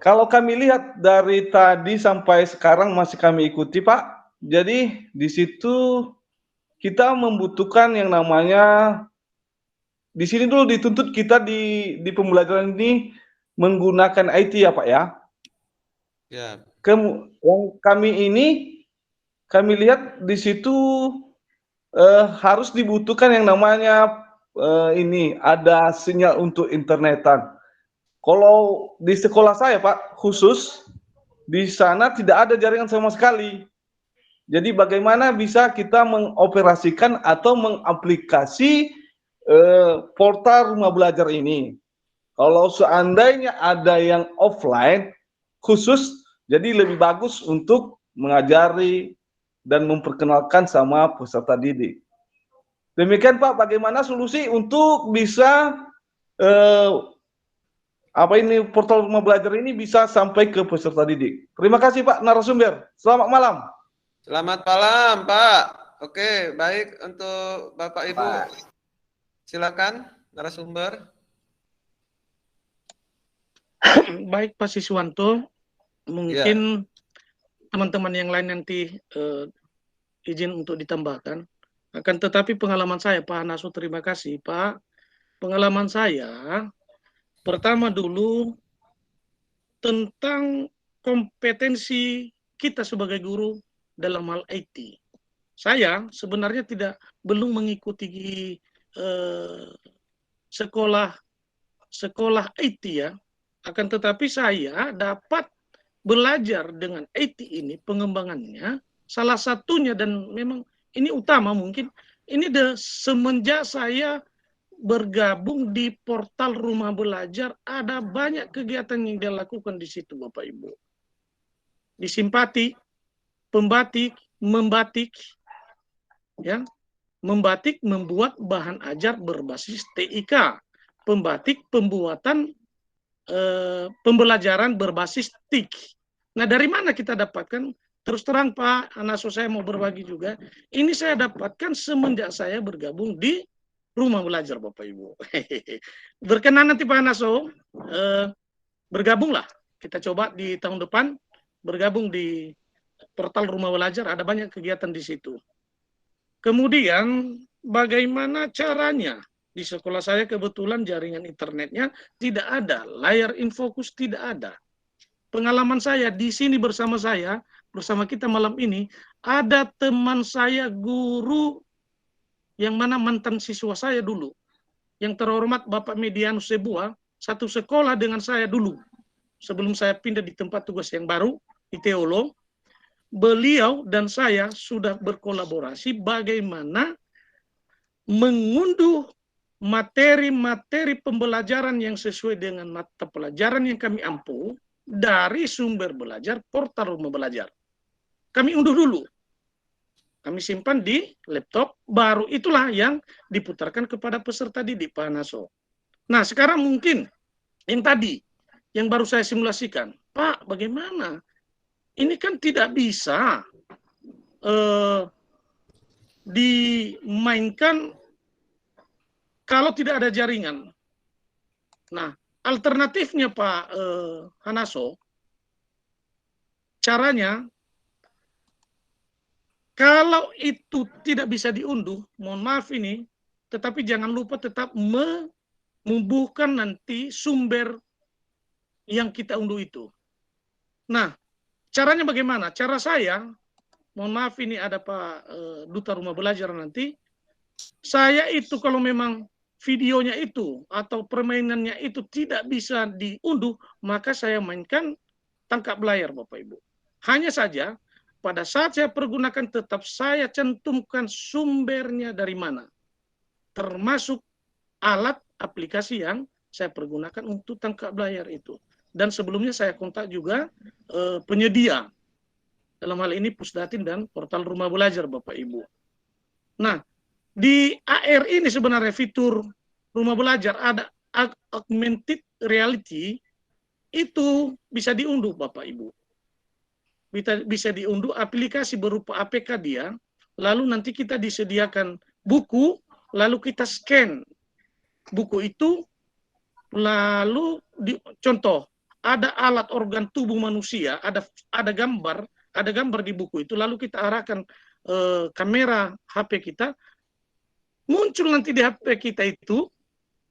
Kalau kami lihat dari tadi sampai sekarang masih kami ikuti Pak. Jadi di situ kita membutuhkan yang namanya, di sini dulu dituntut kita di pembelajaran ini menggunakan IT ya Pak ya. Ya. Yang kami lihat di situ harus dibutuhkan yang namanya ini ada sinyal untuk internetan. Kalau di sekolah saya Pak khusus di sana tidak ada jaringan sama sekali. Jadi bagaimana bisa kita mengoperasikan atau mengaplikasi portal Rumah Belajar ini? Kalau seandainya ada yang offline khusus, jadi lebih bagus untuk mengajari dan memperkenalkan sama peserta didik. Demikian Pak, bagaimana solusi untuk bisa portal Rumah Belajar ini bisa sampai ke peserta didik. Terima kasih Pak narasumber. Selamat malam. Selamat malam Pak. Oke, baik untuk Bapak Ibu. Silakan narasumber. Baik Pak Siswanto, mungkin teman-teman yang lain nanti izin untuk ditambahkan. Akan tetapi pengalaman saya Pak Hanaso, terima kasih Pak. Pengalaman saya pertama dulu tentang kompetensi kita sebagai guru dalam hal IT. Saya sebenarnya belum mengikuti sekolah IT ya. Akan tetapi saya dapat belajar dengan IT ini, pengembangannya, salah satunya dan memang ini utama mungkin, ini semenjak saya bergabung di portal Rumah Belajar, ada banyak kegiatan yang dia lakukan di situ Bapak Ibu. Disimpati, membatik, ya, membuat bahan ajar berbasis TIK, pembuatan pembelajaran berbasis TIK. Nah, dari mana kita dapatkan? Terus terang Pak Hanaso, saya mau berbagi juga. Ini saya dapatkan semenjak saya bergabung di Rumah Belajar Bapak Ibu. Berkenan nanti Pak Hanaso, bergabunglah. Kita coba di tahun depan bergabung di portal Rumah Belajar, ada banyak kegiatan di situ. Kemudian bagaimana caranya? Di sekolah saya kebetulan jaringan internetnya tidak ada, layar infokus tidak ada. Pengalaman saya di sini bersama kita malam ini, ada teman saya guru yang mana mantan siswa saya dulu, yang terhormat Bapak Medianus Sebuah, satu sekolah dengan saya dulu, sebelum saya pindah di tempat tugas yang baru, di Teolog. Beliau dan saya sudah berkolaborasi bagaimana mengunduh materi-materi pembelajaran yang sesuai dengan mata pelajaran yang kami ampu dari sumber belajar portal Rumah Belajar. Kami unduh dulu, kami simpan di laptop, baru itulah yang diputarkan kepada peserta didik Pak Hanaso. Nah sekarang mungkin yang tadi, yang baru saya simulasikan, Pak bagaimana? Ini kan tidak bisa dimainkan kalau tidak ada jaringan. Nah, alternatifnya Pak Hanaso, caranya, kalau itu tidak bisa diunduh, mohon maaf ini, tetapi jangan lupa tetap membubuhkan nanti sumber yang kita unduh itu. Nah, caranya bagaimana? Cara saya, mohon maaf ini ada Pak Duta Rumah Belajar nanti, saya itu kalau memang videonya itu atau permainannya itu tidak bisa diunduh, maka saya mainkan tangkap layar Bapak Ibu. Hanya saja pada saat saya pergunakan tetap saya cantumkan sumbernya dari mana. Termasuk alat aplikasi yang saya pergunakan untuk tangkap layar itu. Dan sebelumnya saya kontak juga penyedia. Dalam hal ini Pusdatin dan portal Rumah Belajar Bapak Ibu. Nah, di AR ini sebenarnya fitur Rumah Belajar augmented reality itu bisa diunduh Bapak Ibu. Bisa diunduh aplikasi berupa APK dia, lalu nanti kita disediakan buku, lalu kita scan buku itu, lalu contoh, ada alat organ tubuh manusia, ada gambar di buku itu, lalu kita arahkan kamera HP kita, muncul nanti di HP kita itu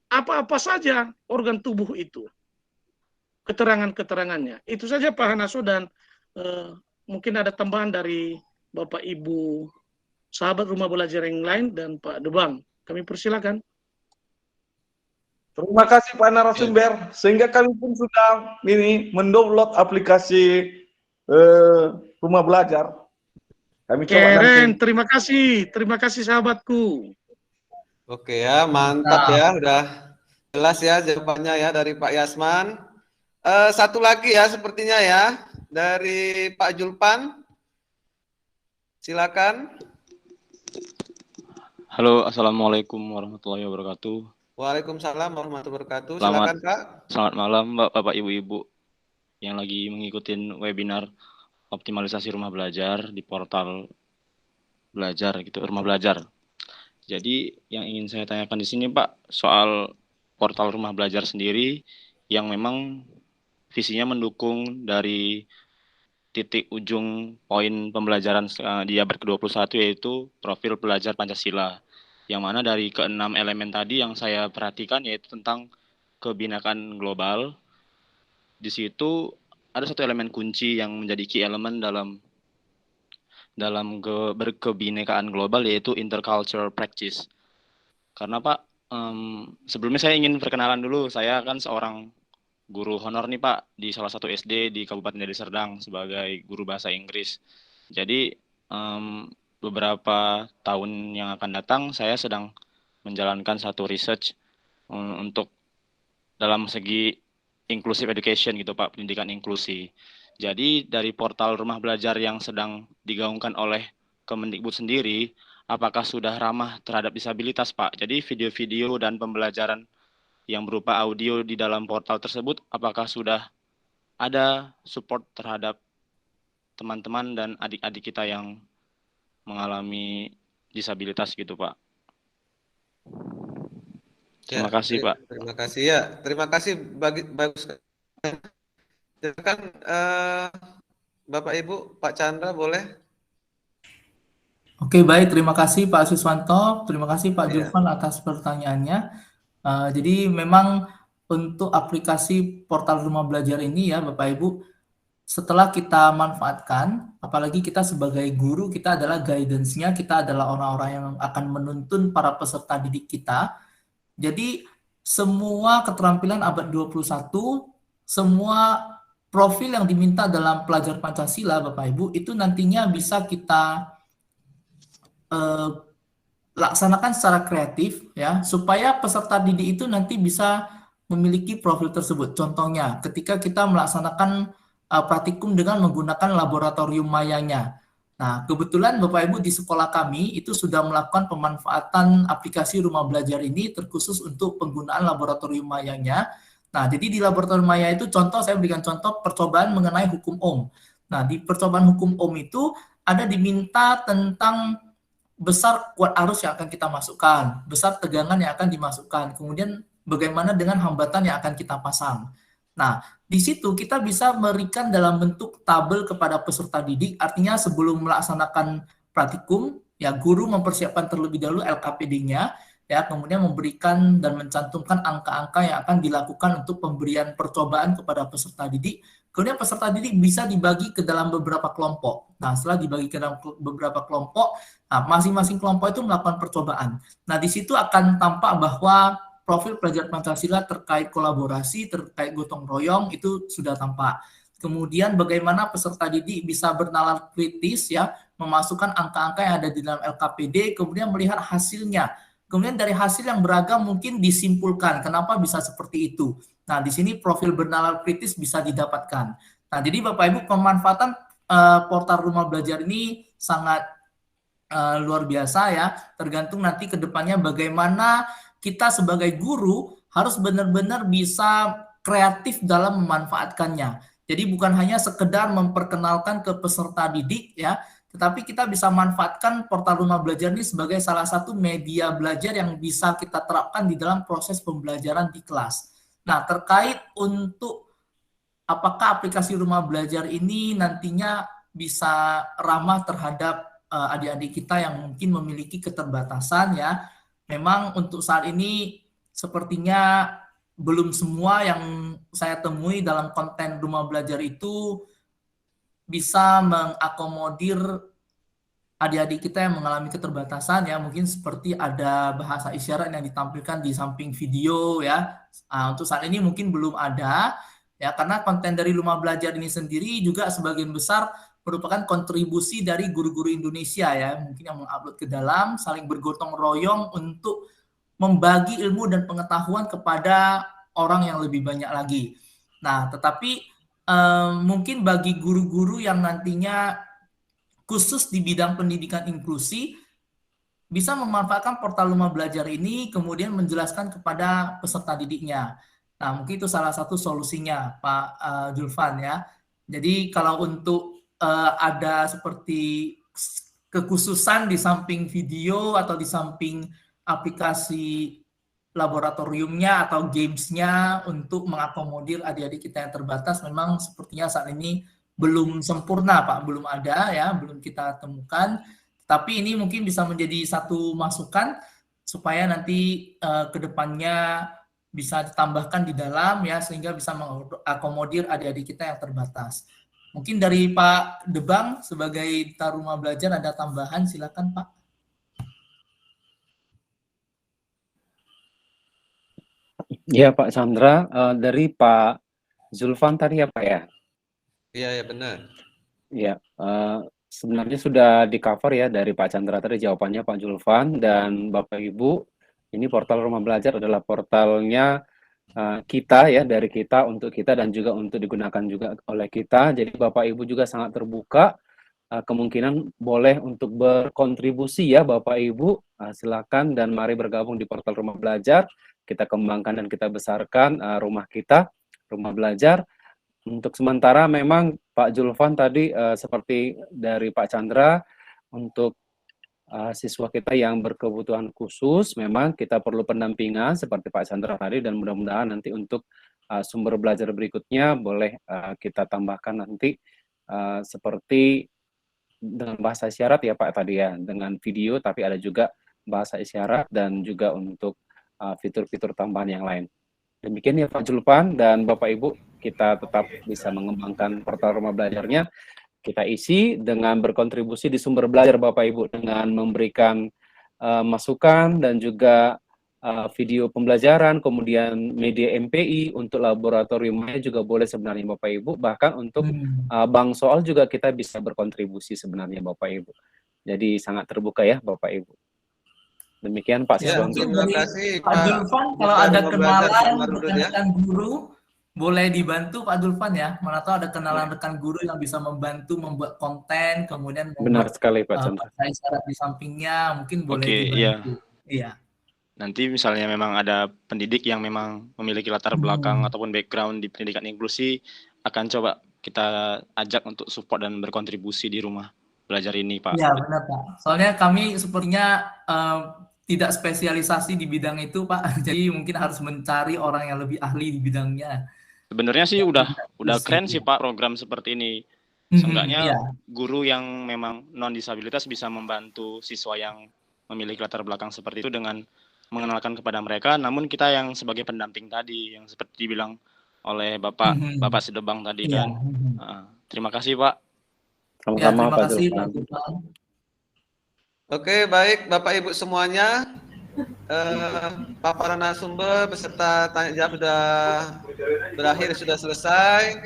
apa-apa saja organ tubuh itu, keterangannya. Itu saja Pak Hanaso, dan mungkin ada tambahan dari Bapak Ibu sahabat rumah belajar yang lain dan Pak Debang. Kami persilakan. Terima kasih Pak narasumber, sehingga kami pun sudah mendownload aplikasi rumah belajar. Kami coba Keren, nanti. terima kasih sahabatku. Oke ya, mantap ya, udah jelas ya jawabannya ya dari Pak Yasman. Satu lagi ya sepertinya ya, dari Pak Julpan. Silakan. Halo, assalamualaikum warahmatullahi wabarakatuh. Waalaikumsalam warahmatullahi wabarakatuh. Silakan Pak. Selamat malam Bapak Ibu-Ibu yang lagi mengikuti webinar optimalisasi rumah belajar di portal belajar gitu, rumah belajar. Jadi yang ingin saya tanyakan di sini Pak, soal portal rumah belajar sendiri yang memang visinya mendukung dari titik ujung poin pembelajaran di abad ke-21, yaitu profil pelajar Pancasila. Yang mana dari ke-6 elemen tadi yang saya perhatikan yaitu tentang kebinekaan global. Di situ ada satu elemen kunci yang menjadi key element dalam berkebinekaan global, yaitu intercultural practice. Karena Pak, sebelumnya saya ingin perkenalan dulu. Saya kan seorang guru honor nih Pak di salah satu SD di Kabupaten Deli Serdang sebagai guru bahasa Inggris. Jadi beberapa tahun yang akan datang saya sedang menjalankan satu research untuk dalam segi inclusive education gitu Pak, pendidikan inklusi. Jadi dari portal rumah belajar yang sedang digaungkan oleh Kemendikbud sendiri, apakah sudah ramah terhadap disabilitas Pak? Jadi video-video dan pembelajaran yang berupa audio di dalam portal tersebut, apakah sudah ada support terhadap teman-teman dan adik-adik kita yang mengalami disabilitas gitu Pak? Terima kasih Pak. Terima kasih ya, terima kasih bagus. Silakan Bapak Ibu, Pak Chandra boleh. Oke baik, terima kasih Pak Suswanto, terima kasih Pak Julfan atas pertanyaannya. Jadi memang untuk aplikasi portal rumah belajar ini ya Bapak Ibu, setelah kita manfaatkan, apalagi kita sebagai guru, kita adalah guidance-nya, kita adalah orang-orang yang akan menuntun para peserta didik kita. Jadi semua keterampilan abad 21, semua profil yang diminta dalam pelajar Pancasila Bapak Ibu, itu nantinya bisa kita laksanakan secara kreatif ya, supaya peserta didik itu nanti bisa memiliki profil tersebut. Contohnya ketika kita melaksanakan praktikum dengan menggunakan laboratorium mayanya. Nah, kebetulan Bapak Ibu di sekolah kami itu sudah melakukan pemanfaatan aplikasi rumah belajar ini terkhusus untuk penggunaan laboratorium mayanya. Nah, jadi di laboratorium maya itu saya berikan contoh percobaan mengenai hukum Ohm. Nah, di percobaan hukum Ohm itu ada diminta tentang besar kuat arus yang akan kita masukkan, besar tegangan yang akan dimasukkan, kemudian bagaimana dengan hambatan yang akan kita pasang. Nah, di situ kita bisa memberikan dalam bentuk tabel kepada peserta didik, artinya sebelum melaksanakan praktikum, ya guru mempersiapkan terlebih dahulu LKPD-nya, ya kemudian memberikan dan mencantumkan angka-angka yang akan dilakukan untuk pemberian percobaan kepada peserta didik. Kemudian peserta didik bisa dibagi ke dalam beberapa kelompok. Nah, setelah dibagi ke dalam beberapa kelompok, nah, masing-masing kelompok itu melakukan percobaan. Nah, di situ akan tampak bahwa profil pelajar Pancasila terkait kolaborasi, terkait gotong royong, itu sudah tampak. Kemudian bagaimana peserta didik bisa bernalar kritis, ya, memasukkan angka-angka yang ada di dalam LKPD, kemudian melihat hasilnya. Kemudian dari hasil yang beragam mungkin disimpulkan kenapa bisa seperti itu. Nah, di sini profil bernalar kritis bisa didapatkan. Nah, jadi Bapak Ibu, pemanfaatan portal rumah belajar ini sangat luar biasa ya. Tergantung nanti ke depannya bagaimana kita sebagai guru harus benar-benar bisa kreatif dalam memanfaatkannya. Jadi bukan hanya sekedar memperkenalkan ke peserta didik ya, tetapi kita bisa manfaatkan portal Rumah Belajar ini sebagai salah satu media belajar yang bisa kita terapkan di dalam proses pembelajaran di kelas. Nah, terkait untuk apakah aplikasi Rumah Belajar ini nantinya bisa ramah terhadap adik-adik kita yang mungkin memiliki keterbatasan ya. Memang untuk saat ini sepertinya belum semua yang saya temui dalam konten Rumah Belajar itu bisa mengakomodir adik-adik kita yang mengalami keterbatasan ya, mungkin seperti ada bahasa isyarat yang ditampilkan di samping video ya. Untuk saat ini mungkin belum ada ya, karena konten dari Rumah Belajar ini sendiri juga sebagian besar merupakan kontribusi dari guru-guru Indonesia ya, mungkin yang mengupload ke dalam, saling bergotong royong untuk membagi ilmu dan pengetahuan kepada orang yang lebih banyak lagi. Nah, tetapi mungkin bagi guru-guru yang nantinya khusus di bidang pendidikan inklusi bisa memanfaatkan portal Rumah Belajar ini kemudian menjelaskan kepada peserta didiknya. Nah, mungkin itu salah satu solusinya, Pak Julfan ya. Jadi kalau untuk ada seperti kekhususan di samping video atau di samping aplikasi laboratoriumnya atau gamesnya untuk mengakomodir adik-adik kita yang terbatas, memang sepertinya saat ini belum sempurna Pak, belum ada ya, belum kita temukan. Tapi ini mungkin bisa menjadi satu masukan supaya nanti ke depannya bisa ditambahkan di dalam ya, sehingga bisa mengakomodir adik-adik kita yang terbatas. Mungkin dari Pak Debang sebagai Duta Rumah Belajar ada tambahan, silakan Pak. Ya Pak Chandra, dari Pak Zulfan tadi ya Pak ya? Iya, ya benar. Ya, sebenarnya sudah di-cover ya dari Pak Chandra tadi jawabannya Pak Zulfan dan Bapak Ibu. Ini portal Rumah Belajar adalah portalnya kita ya, dari kita untuk kita dan juga untuk digunakan juga oleh kita. Jadi Bapak Ibu juga sangat terbuka, kemungkinan boleh untuk berkontribusi ya Bapak Ibu. Silakan dan mari bergabung di portal Rumah Belajar. Kita kembangkan dan kita besarkan rumah kita, Rumah Belajar. Untuk sementara memang Pak Julfan tadi seperti dari Pak Chandra, untuk siswa kita yang berkebutuhan khusus memang kita perlu pendampingan seperti Pak Chandra tadi, dan mudah-mudahan nanti untuk sumber belajar berikutnya boleh kita tambahkan nanti seperti dengan bahasa isyarat ya Pak tadi ya, dengan video tapi ada juga bahasa isyarat dan juga untuk fitur-fitur tambahan yang lain. Demikian ya Pak Julfan dan Bapak Ibu, kita tetap bisa mengembangkan portal Rumah Belajarnya. Kita isi dengan berkontribusi di sumber belajar Bapak Ibu dengan memberikan masukan dan juga video pembelajaran, kemudian media MPI untuk laboratoriumnya juga boleh sebenarnya Bapak Ibu. Bahkan untuk bank soal juga kita bisa berkontribusi sebenarnya Bapak Ibu. Jadi sangat terbuka ya Bapak Ibu. Demikian Pak Ya, Siswanto. terima kasih Pak Julfan, kalau ada kenalan rekan guru, boleh dibantu Pak Julfan ya. Mana tahu ada kenalan rekan guru yang bisa membantu membuat konten, kemudian benar sekali Pak Chandra. Isyarat di sampingnya, mungkin boleh dibantu. Iya. Iya. Nanti misalnya memang ada pendidik yang memang memiliki latar belakang ataupun background di pendidikan inklusi, akan coba kita ajak untuk support dan berkontribusi di Rumah Belajar ini Pak. Iya benar Pak. Soalnya kami sepertinya tidak spesialisasi di bidang itu Pak, jadi mungkin harus mencari orang yang lebih ahli di bidangnya. Sebenarnya sih udah keren sih Pak program seperti ini. Seenggaknya guru yang memang non disabilitas bisa membantu siswa yang memiliki latar belakang seperti itu dengan mengenalkan kepada mereka. Namun kita yang sebagai pendamping tadi, yang seperti dibilang oleh Bapak Sedebang tadi kan. Terima kasih Pak. Sama-sama Pak Julfan. Oke, baik Bapak Ibu semuanya. Paparan narasumber beserta tanya jawab sudah berakhir, sudah selesai.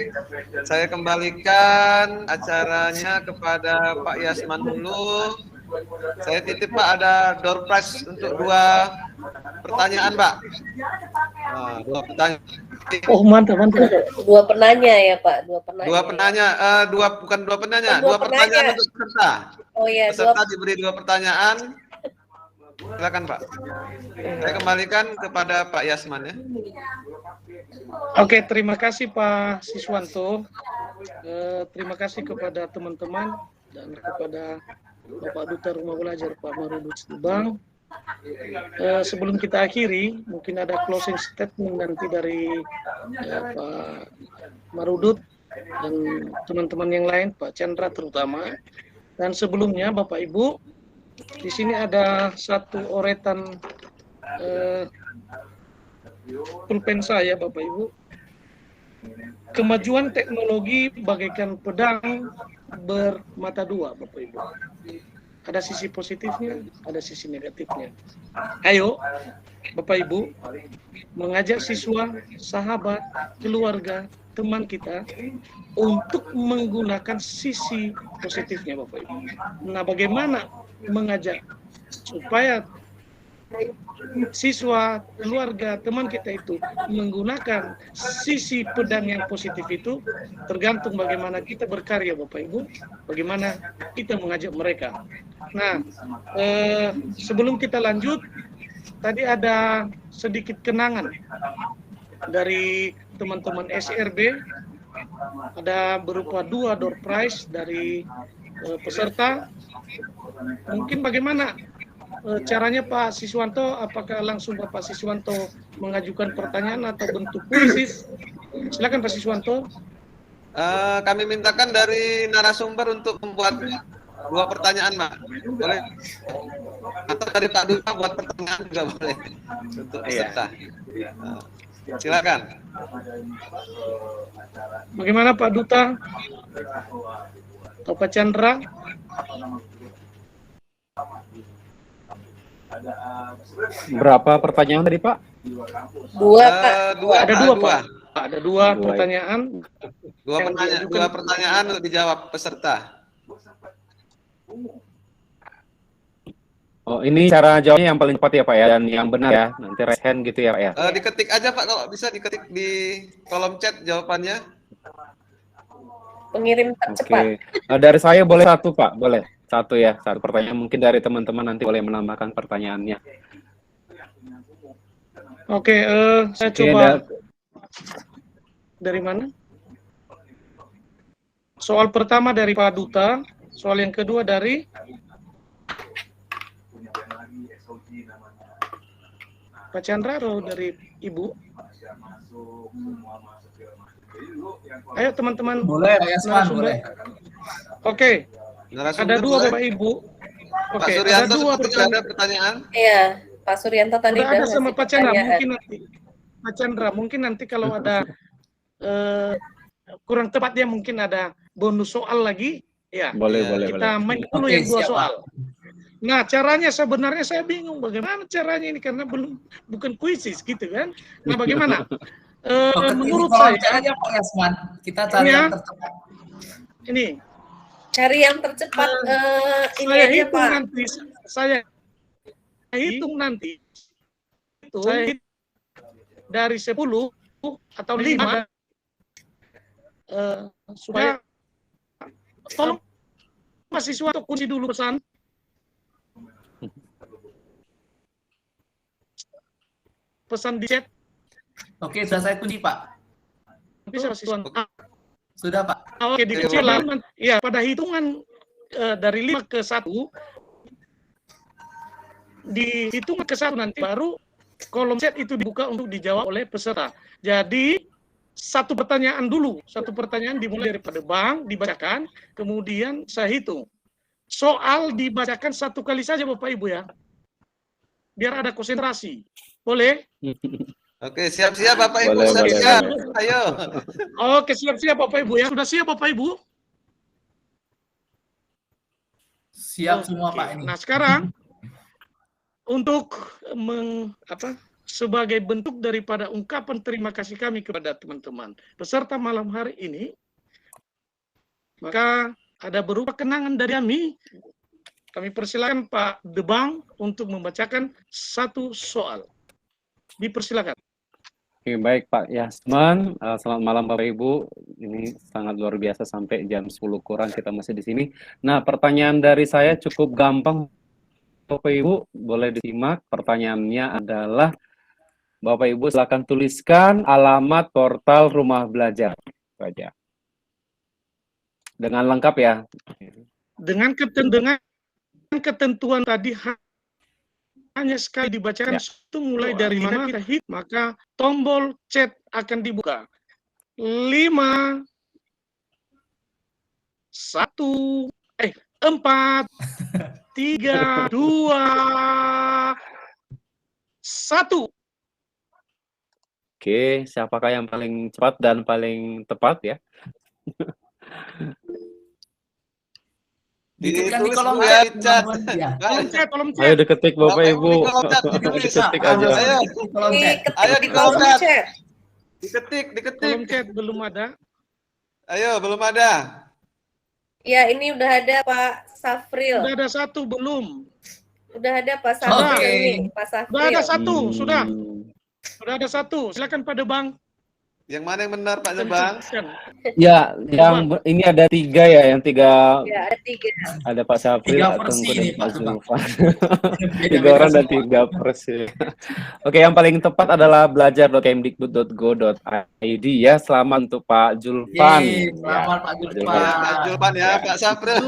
Saya kembalikan acaranya kepada Pak Yasman dulu. Saya titip Pak, ada door prize untuk 2 pertanyaan Pak. 2 pertanyaan. Oh mantap. 2 penanya ya Pak, 2 penanya. 2 penanya, bukan 2 penanya, 2 pertanyaan untuk peserta. Oh iya, peserta diberi 2 pertanyaan. Silakan Pak. Saya kembalikan kepada Pak Yasman ya. Oke, terima kasih Pak Siswanto. Terima kasih kepada teman-teman dan kepada Bapak Duta Rumah Belajar Pak Marudut Subang. Sebelum kita akhiri, mungkin ada closing statement nanti dari Pak Marudut dan teman-teman yang lain, Pak Chandra terutama. Dan sebelumnya Bapak Ibu, di sini ada satu oretan pulpen saya Bapak Ibu. Kemajuan teknologi bagaikan pedang bermata dua Bapak Ibu. Ada sisi positifnya, ada sisi negatifnya. Ayo Bapak Ibu, mengajak siswa, sahabat, keluarga, teman kita untuk menggunakan sisi positifnya Bapak Ibu. Nah, bagaimana mengajak supaya siswa, keluarga, teman kita itu menggunakan sisi pedang yang positif itu, tergantung bagaimana kita berkarya Bapak Ibu, bagaimana kita mengajak mereka. Nah, sebelum kita lanjut, tadi ada sedikit kenangan dari teman-teman SRB, ada berupa 2 door prize dari peserta. Mungkin bagaimana caranya Pak Siswanto, apakah langsung Bapak Siswanto mengajukan pertanyaan atau bentuk kuisis? Silakan Pak Siswanto. Kami mintakan dari narasumber untuk membuat 2 pertanyaan, Pak. Boleh? Atau dari Pak Duta buat pertanyaan juga boleh untuk peserta. Silakan. Bagaimana Pak Duta atau Pak Chandra? Berapa pertanyaan tadi Pak? 2 Pak. Ada 2 Pak. Ada 2 pertanyaan. 2 pertanyaan untuk dijawab peserta. Oh, ini cara jawabnya yang paling cepat ya Pak ya, dan yang benar ya, nanti raise hand gitu ya Pak ya. Diketik aja Pak, kalau bisa diketik di kolom chat jawabannya. Pengirim tercepat. Oke. Dari saya boleh 1 Pak, boleh 1 ya, 1 pertanyaan. Mungkin dari teman-teman nanti boleh menambahkan pertanyaannya. Oke, saya coba. Dari mana? Soal pertama dari Pak Duta, soal yang kedua dari Pak Chandra atau dari Ibu? Ayo teman-teman. Boleh, Pak Yasman, boleh. Oke. Ada 2 Bapak Ibu. Oke, ada 2 pertanyaan. Iya, Pak Suryanto tadi udah ada sama Pak Chandra. pertanyaan. Mungkin nanti Pak Chandra, mungkin nanti kalau ada kurang tepatnya mungkin ada bonus soal lagi. Ya. Boleh. Kita main dulu yang 2 soal. Nah, caranya sebenarnya saya bingung bagaimana caranya ini karena bukan kuisis gitu kan. Nah, bagaimana? Menurut saya caranya Pak Yasman, kita cari yang tercepat. Ini cari yang tercepat. Ini saya aja hitung Pak. nanti. Saya hitung nanti. Saya hitung dari 10 atau 5 supaya tolong mahasiswa untuk kunci dulu pesan. Pesan di chat. Oke, sudah saya kunci Pak. Bisa mahasiswa. Sudah Pak. Oke, dikunci lah. Ya, pada hitungan dari 5 ke 1, dihitung ke 1 nanti baru kolom chat itu dibuka untuk dijawab oleh peserta. Jadi 1 pertanyaan dulu, 1 pertanyaan dimulai daripada Bang, dibacakan, kemudian saya hitung. Soal dibacakan 1 kali saja Bapak Ibu ya, biar ada konsentrasi. Boleh? Oke, siap-siap Bapak Ibu, siap-siap. Ayo. Oke, siap-siap Bapak Ibu ya. Sudah siap Bapak Ibu? Siap semua Pak ini. Nah, sekarang untuk sebagai bentuk daripada ungkapan terima kasih kami kepada teman-teman peserta malam hari ini, maka ada berupa kenangan dari kami. Kami persilakan Pak Debang untuk membacakan 1 soal. Dipersilakan. Oke, baik Pak Yasman. Selamat malam Bapak Ibu. Ini sangat luar biasa sampai jam 10 kurang kita masih di sini. Nah, pertanyaan dari saya cukup gampang Bapak Ibu, boleh disimak. Pertanyaannya adalah, Bapak Ibu silakan tuliskan alamat portal Rumah Belajar. Itu aja. Dengan lengkap ya. Dengan ketentuan tadi hanya sekali dibacakan itu mulai dari mana kita hit, maka tombol chat akan dibuka. 5 4 3 2 1. Oke, siapakah yang paling cepat dan paling tepat ya? Diketikkan di Ditulis kolom Bu chat, ya, di chat. teman-teman. Ya. Kolom chat. Ayo diketik Bapak Ibu. di kolom chat. Diketik aja. Ayo, Di kolom chat. ayo di kolom chat. Diketik. Kolom chat belum ada. Ayo, belum ada. Ya, ini udah ada Pak Safril. Udah ada satu belum? Udah ada Pak Safril ini, Pak Safril. Udah ada satu, sudah. Sudah ada satu. Silakan Pak Debang. Yang mana yang benar Pak Debang? Ya, yang ini ada 3 ya, yang 3. Ya, ada 3. Ada Pak Safril, 3 versi Tengku dan nih, Pak Pak Debang. Zulfan. 3 Beda-beda orang dan semua. 3 versi. Oke, yang paling tepat adalah belajar.kemdikbud.go.id ya. Selamat untuk Pak Zulfan. Yeay, selamat Pak Zulfan. Ya, Pak Julpan ya, Pak Safril.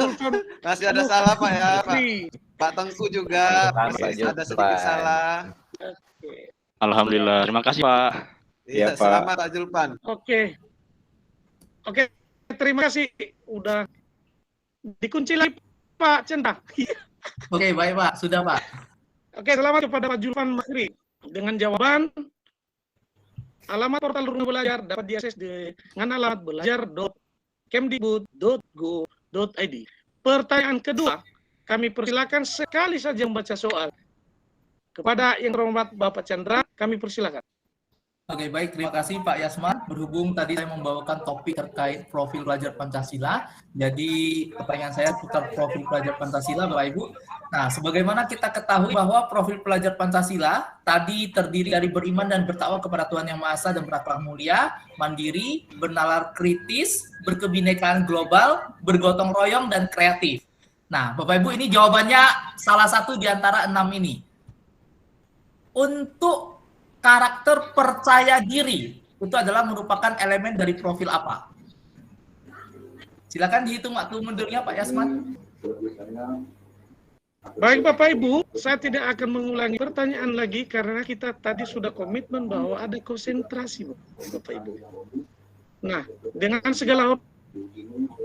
Masih ada salah Pak ya, Pak. Pak Tengku juga masih ada sedikit salah. Alhamdulillah. Terima kasih Pak. Iya, Pak. selamat Pak Julpan. Oke, terima kasih. Udah dikunci lagi Pak Cendra. Oke, baik Pak. Sudah Pak. Oke, selamat kepada Pak Julfan Masri. Dengan jawaban, alamat portal Rumah Belajar dapat diakses dengan alamat belajar.kemdikbud.go.id. Pertanyaan kedua, kami persilakan sekali saja membaca soal. Kepada yang terhormat Bapak Chandra, kami persilakan. Oke, baik. Terima kasih Pak Yasman. Berhubung tadi saya membawakan topik terkait profil pelajar Pancasila, jadi pertanyaan saya seputar profil pelajar Pancasila, Bapak Ibu. Nah, sebagaimana kita ketahui bahwa profil pelajar Pancasila tadi terdiri dari beriman dan bertakwa kepada Tuhan Yang Maha Esa dan berakhlak mulia, mandiri, bernalar kritis, berkebinekaan global, bergotong royong, dan kreatif. Nah, Bapak Ibu, ini jawabannya salah satu di antara 6 ini. Untuk karakter percaya diri itu adalah merupakan elemen dari profil apa? Silakan dihitung waktu mundurnya Pak Yasman. Baik Bapak Ibu, saya tidak akan mengulangi pertanyaan lagi karena kita tadi sudah komitmen bahwa ada konsentrasi Bapak Ibu. Nah, dengan segala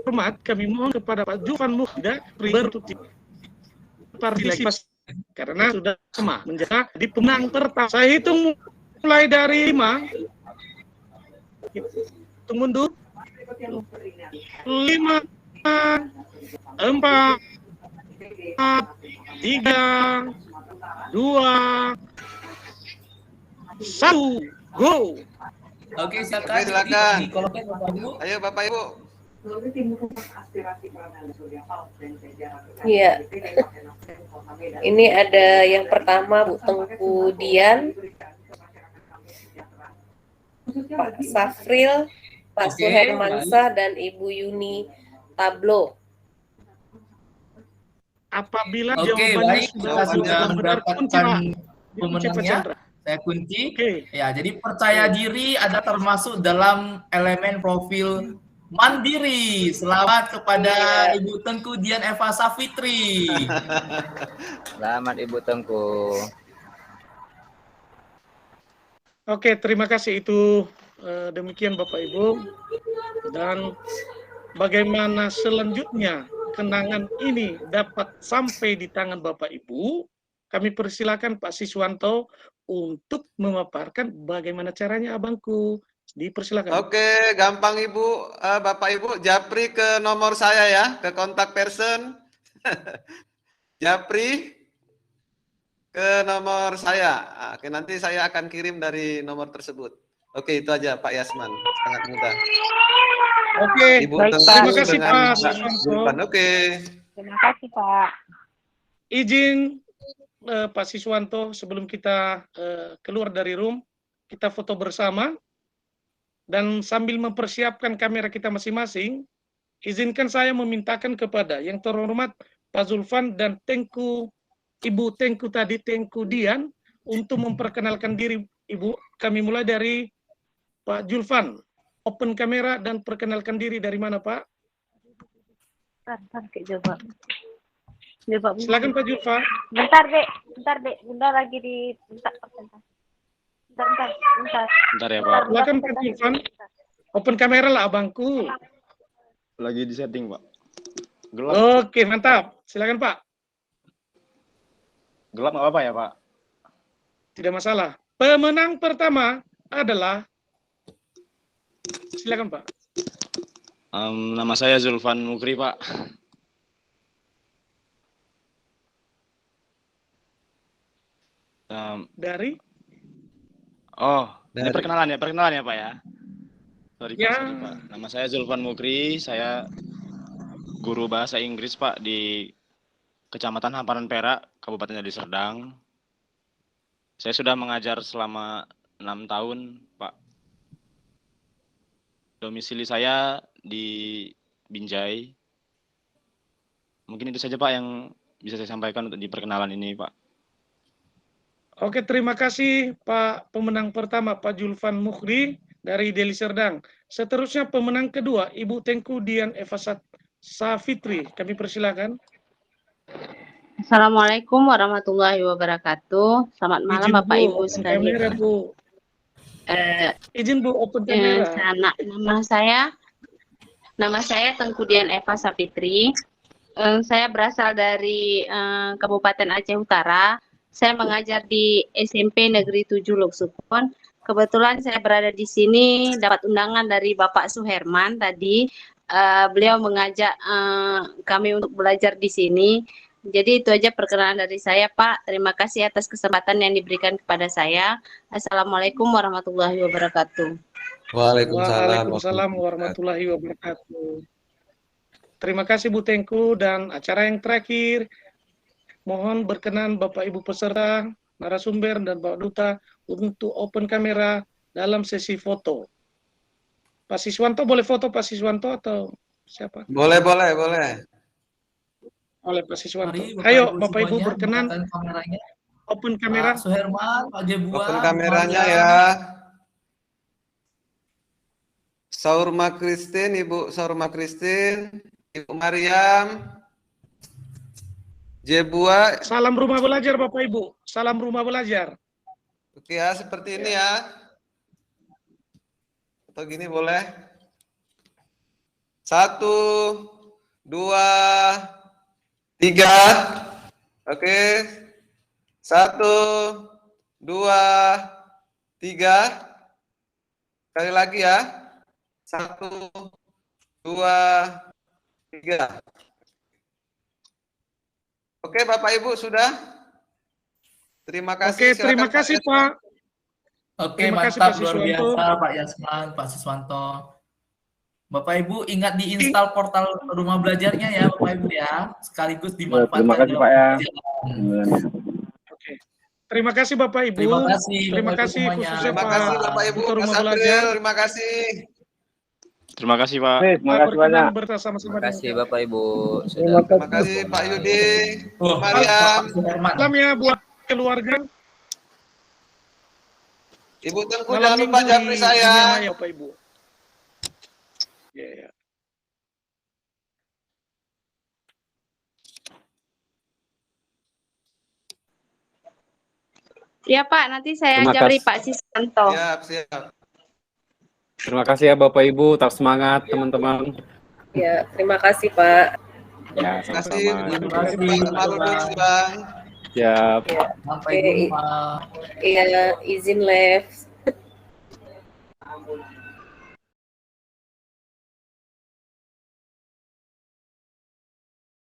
hormat kami mohon kepada Pak Julfan Muhda berpartisipasi karena sudah sama menjadi pemenang pertama. Saya hitung mulai dari 5. Hitung mundur. 5 4 3 2 1 go. Oke, silakan. Di kolom chat Bapak Ibu. Ayo Bapak Ibu. Iya. Ini ada yang pertama Bu Tengku Dian, Pak Safril, Pak Oke, Suher Mansa, dan Ibu Yuni Tablo. Apabila Oke, jawabannya baik. sudah Sudah benar, kunci, mendapatkan Pak. pemenangnya. Saya kunci. Ya, jadi percaya diri ada termasuk dalam elemen profil mandiri. Selamat kepada Ibu Tengku Dian Eva Safitri. Selamat Ibu Tengku. Oke, terima kasih. Itu demikian Bapak Ibu. Dan bagaimana selanjutnya kenangan ini dapat sampai di tangan Bapak Ibu, kami persilakan Pak Siswanto untuk memaparkan bagaimana caranya abangku. Dipersilakan. Oke, gampang Ibu, Bapak Ibu, japri ke nomor saya ya, ke kontak person. Japri ke nomor saya. Oke, nanti saya akan kirim dari nomor tersebut. Oke, itu aja Pak Yasman, sangat mudah. Oke, Ibu baik, Tengku terima kasih dengan Pak Pak Siswanto. Zulfan. Oke. Terima kasih Pak. Izin Pak Siswanto, sebelum kita keluar dari room, kita foto bersama. Dan sambil mempersiapkan kamera kita masing-masing, izinkan saya memintakan kepada yang terhormat Pak Zulfan dan Tengku Ibu Tengku tadi, Tengku Dian, untuk memperkenalkan diri Ibu. Kami mulai dari Pak Julfan. Open kamera dan perkenalkan diri dari mana, Pak? Bentar, jawab. Silakan Pak Julfan. Bentar, Dek. Bunda lagi di bentar. Bentar ya, Pak. Silakan Pak Julfan. Open kamera lah, abangku. Lagi di setting, Pak. Gelap. Oke, mantap. Silakan Pak. Gelap nggak apa-apa ya, Pak? Tidak masalah. Pemenang pertama adalah, silakan Pak. Nama saya Zulfan Mukri, Pak. Dari? Oh, ini perkenalan ya, Pak ya. Sorry, Pak, Ya. sorry, Pak. Nama saya Zulfan Mukri, saya guru bahasa Inggris, Pak, di Kecamatan Hamparan Perak, Kabupaten Deli Serdang. Saya sudah mengajar selama 6 tahun, Pak. Domisili saya di Binjai. Mungkin itu saja, Pak, yang bisa saya sampaikan untuk di perkenalan ini, Pak. Oke, terima kasih Pak pemenang pertama, Pak Julfan Mukri dari Deli Serdang. Seterusnya pemenang kedua, Ibu Tengku Dian Eva Safitri. Kami persilakan. Assalamualaikum warahmatullahi wabarakatuh. Selamat malam Izin, Bapak Bu, Ibu open sekalian. kamera, Bu. Izin Bu, open kamera. Nama saya Tengku Dian Eva Safitri. Saya berasal dari Kabupaten Aceh Utara. Saya mengajar di SMP Negeri 7 Luksukon. Kebetulan saya berada di sini dapat undangan dari Bapak Suherman tadi. Beliau mengajak kami untuk belajar di sini. Jadi itu aja perkenalan dari saya, Pak. Terima kasih atas kesempatan yang diberikan kepada saya. Assalamualaikum warahmatullahi wabarakatuh. Waalaikumsalam warahmatullahi wabarakatuh. Terima kasih Bu Tengku, dan acara yang terakhir, mohon berkenan Bapak Ibu peserta, narasumber, dan Bapak Duta untuk open kamera dalam sesi foto. Pak Siswanto boleh foto, Pak Siswanto, atau siapa? Boleh. Oleh Pak Siswanto. Mari, Ayo Bapak Ibu semuanya, berkenan. bukakan kameranya. Open kamera. Pak Suherman, Pak Jebua. Open kameranya ya. Saurma Christine, Ibu Saurma Christine, Ibu Mariam, Jebua. Salam rumah belajar Bapak Ibu. Salam rumah belajar. Oke ya, seperti ini ya. Atau gini boleh. 1, 2, 3. Oke. 1, 2, 3. Sekali lagi ya. 1, 2, 3. Oke, Bapak Ibu sudah? Terima kasih. Oke, terima kasih Pak. Oke, Terima kasih, mantap, Pak luar Siswanto. biasa Pak Yasman, Pak Siswanto. Bapak Ibu ingat diinstal portal rumah belajarnya ya Bapak Ibu ya, sekaligus dimanfaatkan. Terima kasih Pak ya. Oke. Terima kasih Bapak Ibu. Terima kasih, Terima Bapak Ibu kasih semuanya. khususnya Terima kasih Bapak Ibu. Ketua Rumah Mas April, Belajar. terima kasih. Terima kasih, Pak. Terima kasih banyak. Bersama-sama. Terima kasih Bapak Ibu. Terima kasih Pak Yudi, Bu Mariam. Salam ya buat keluarga. Ibu Tengku Malam jangan lupa Minggu japri di saya. Dunia Maya, Bapak Ibu. Ya. Ya Pak, nanti saya Terima jabri kasih. Pak Siswanto. Siap. Terima kasih ya Bapak Ibu, tetap semangat teman-teman. Ya, terima kasih Pak. Ya, Terima kasih. sama-sama. Bang. Siap. Sampai jumpa. Iya, izin live.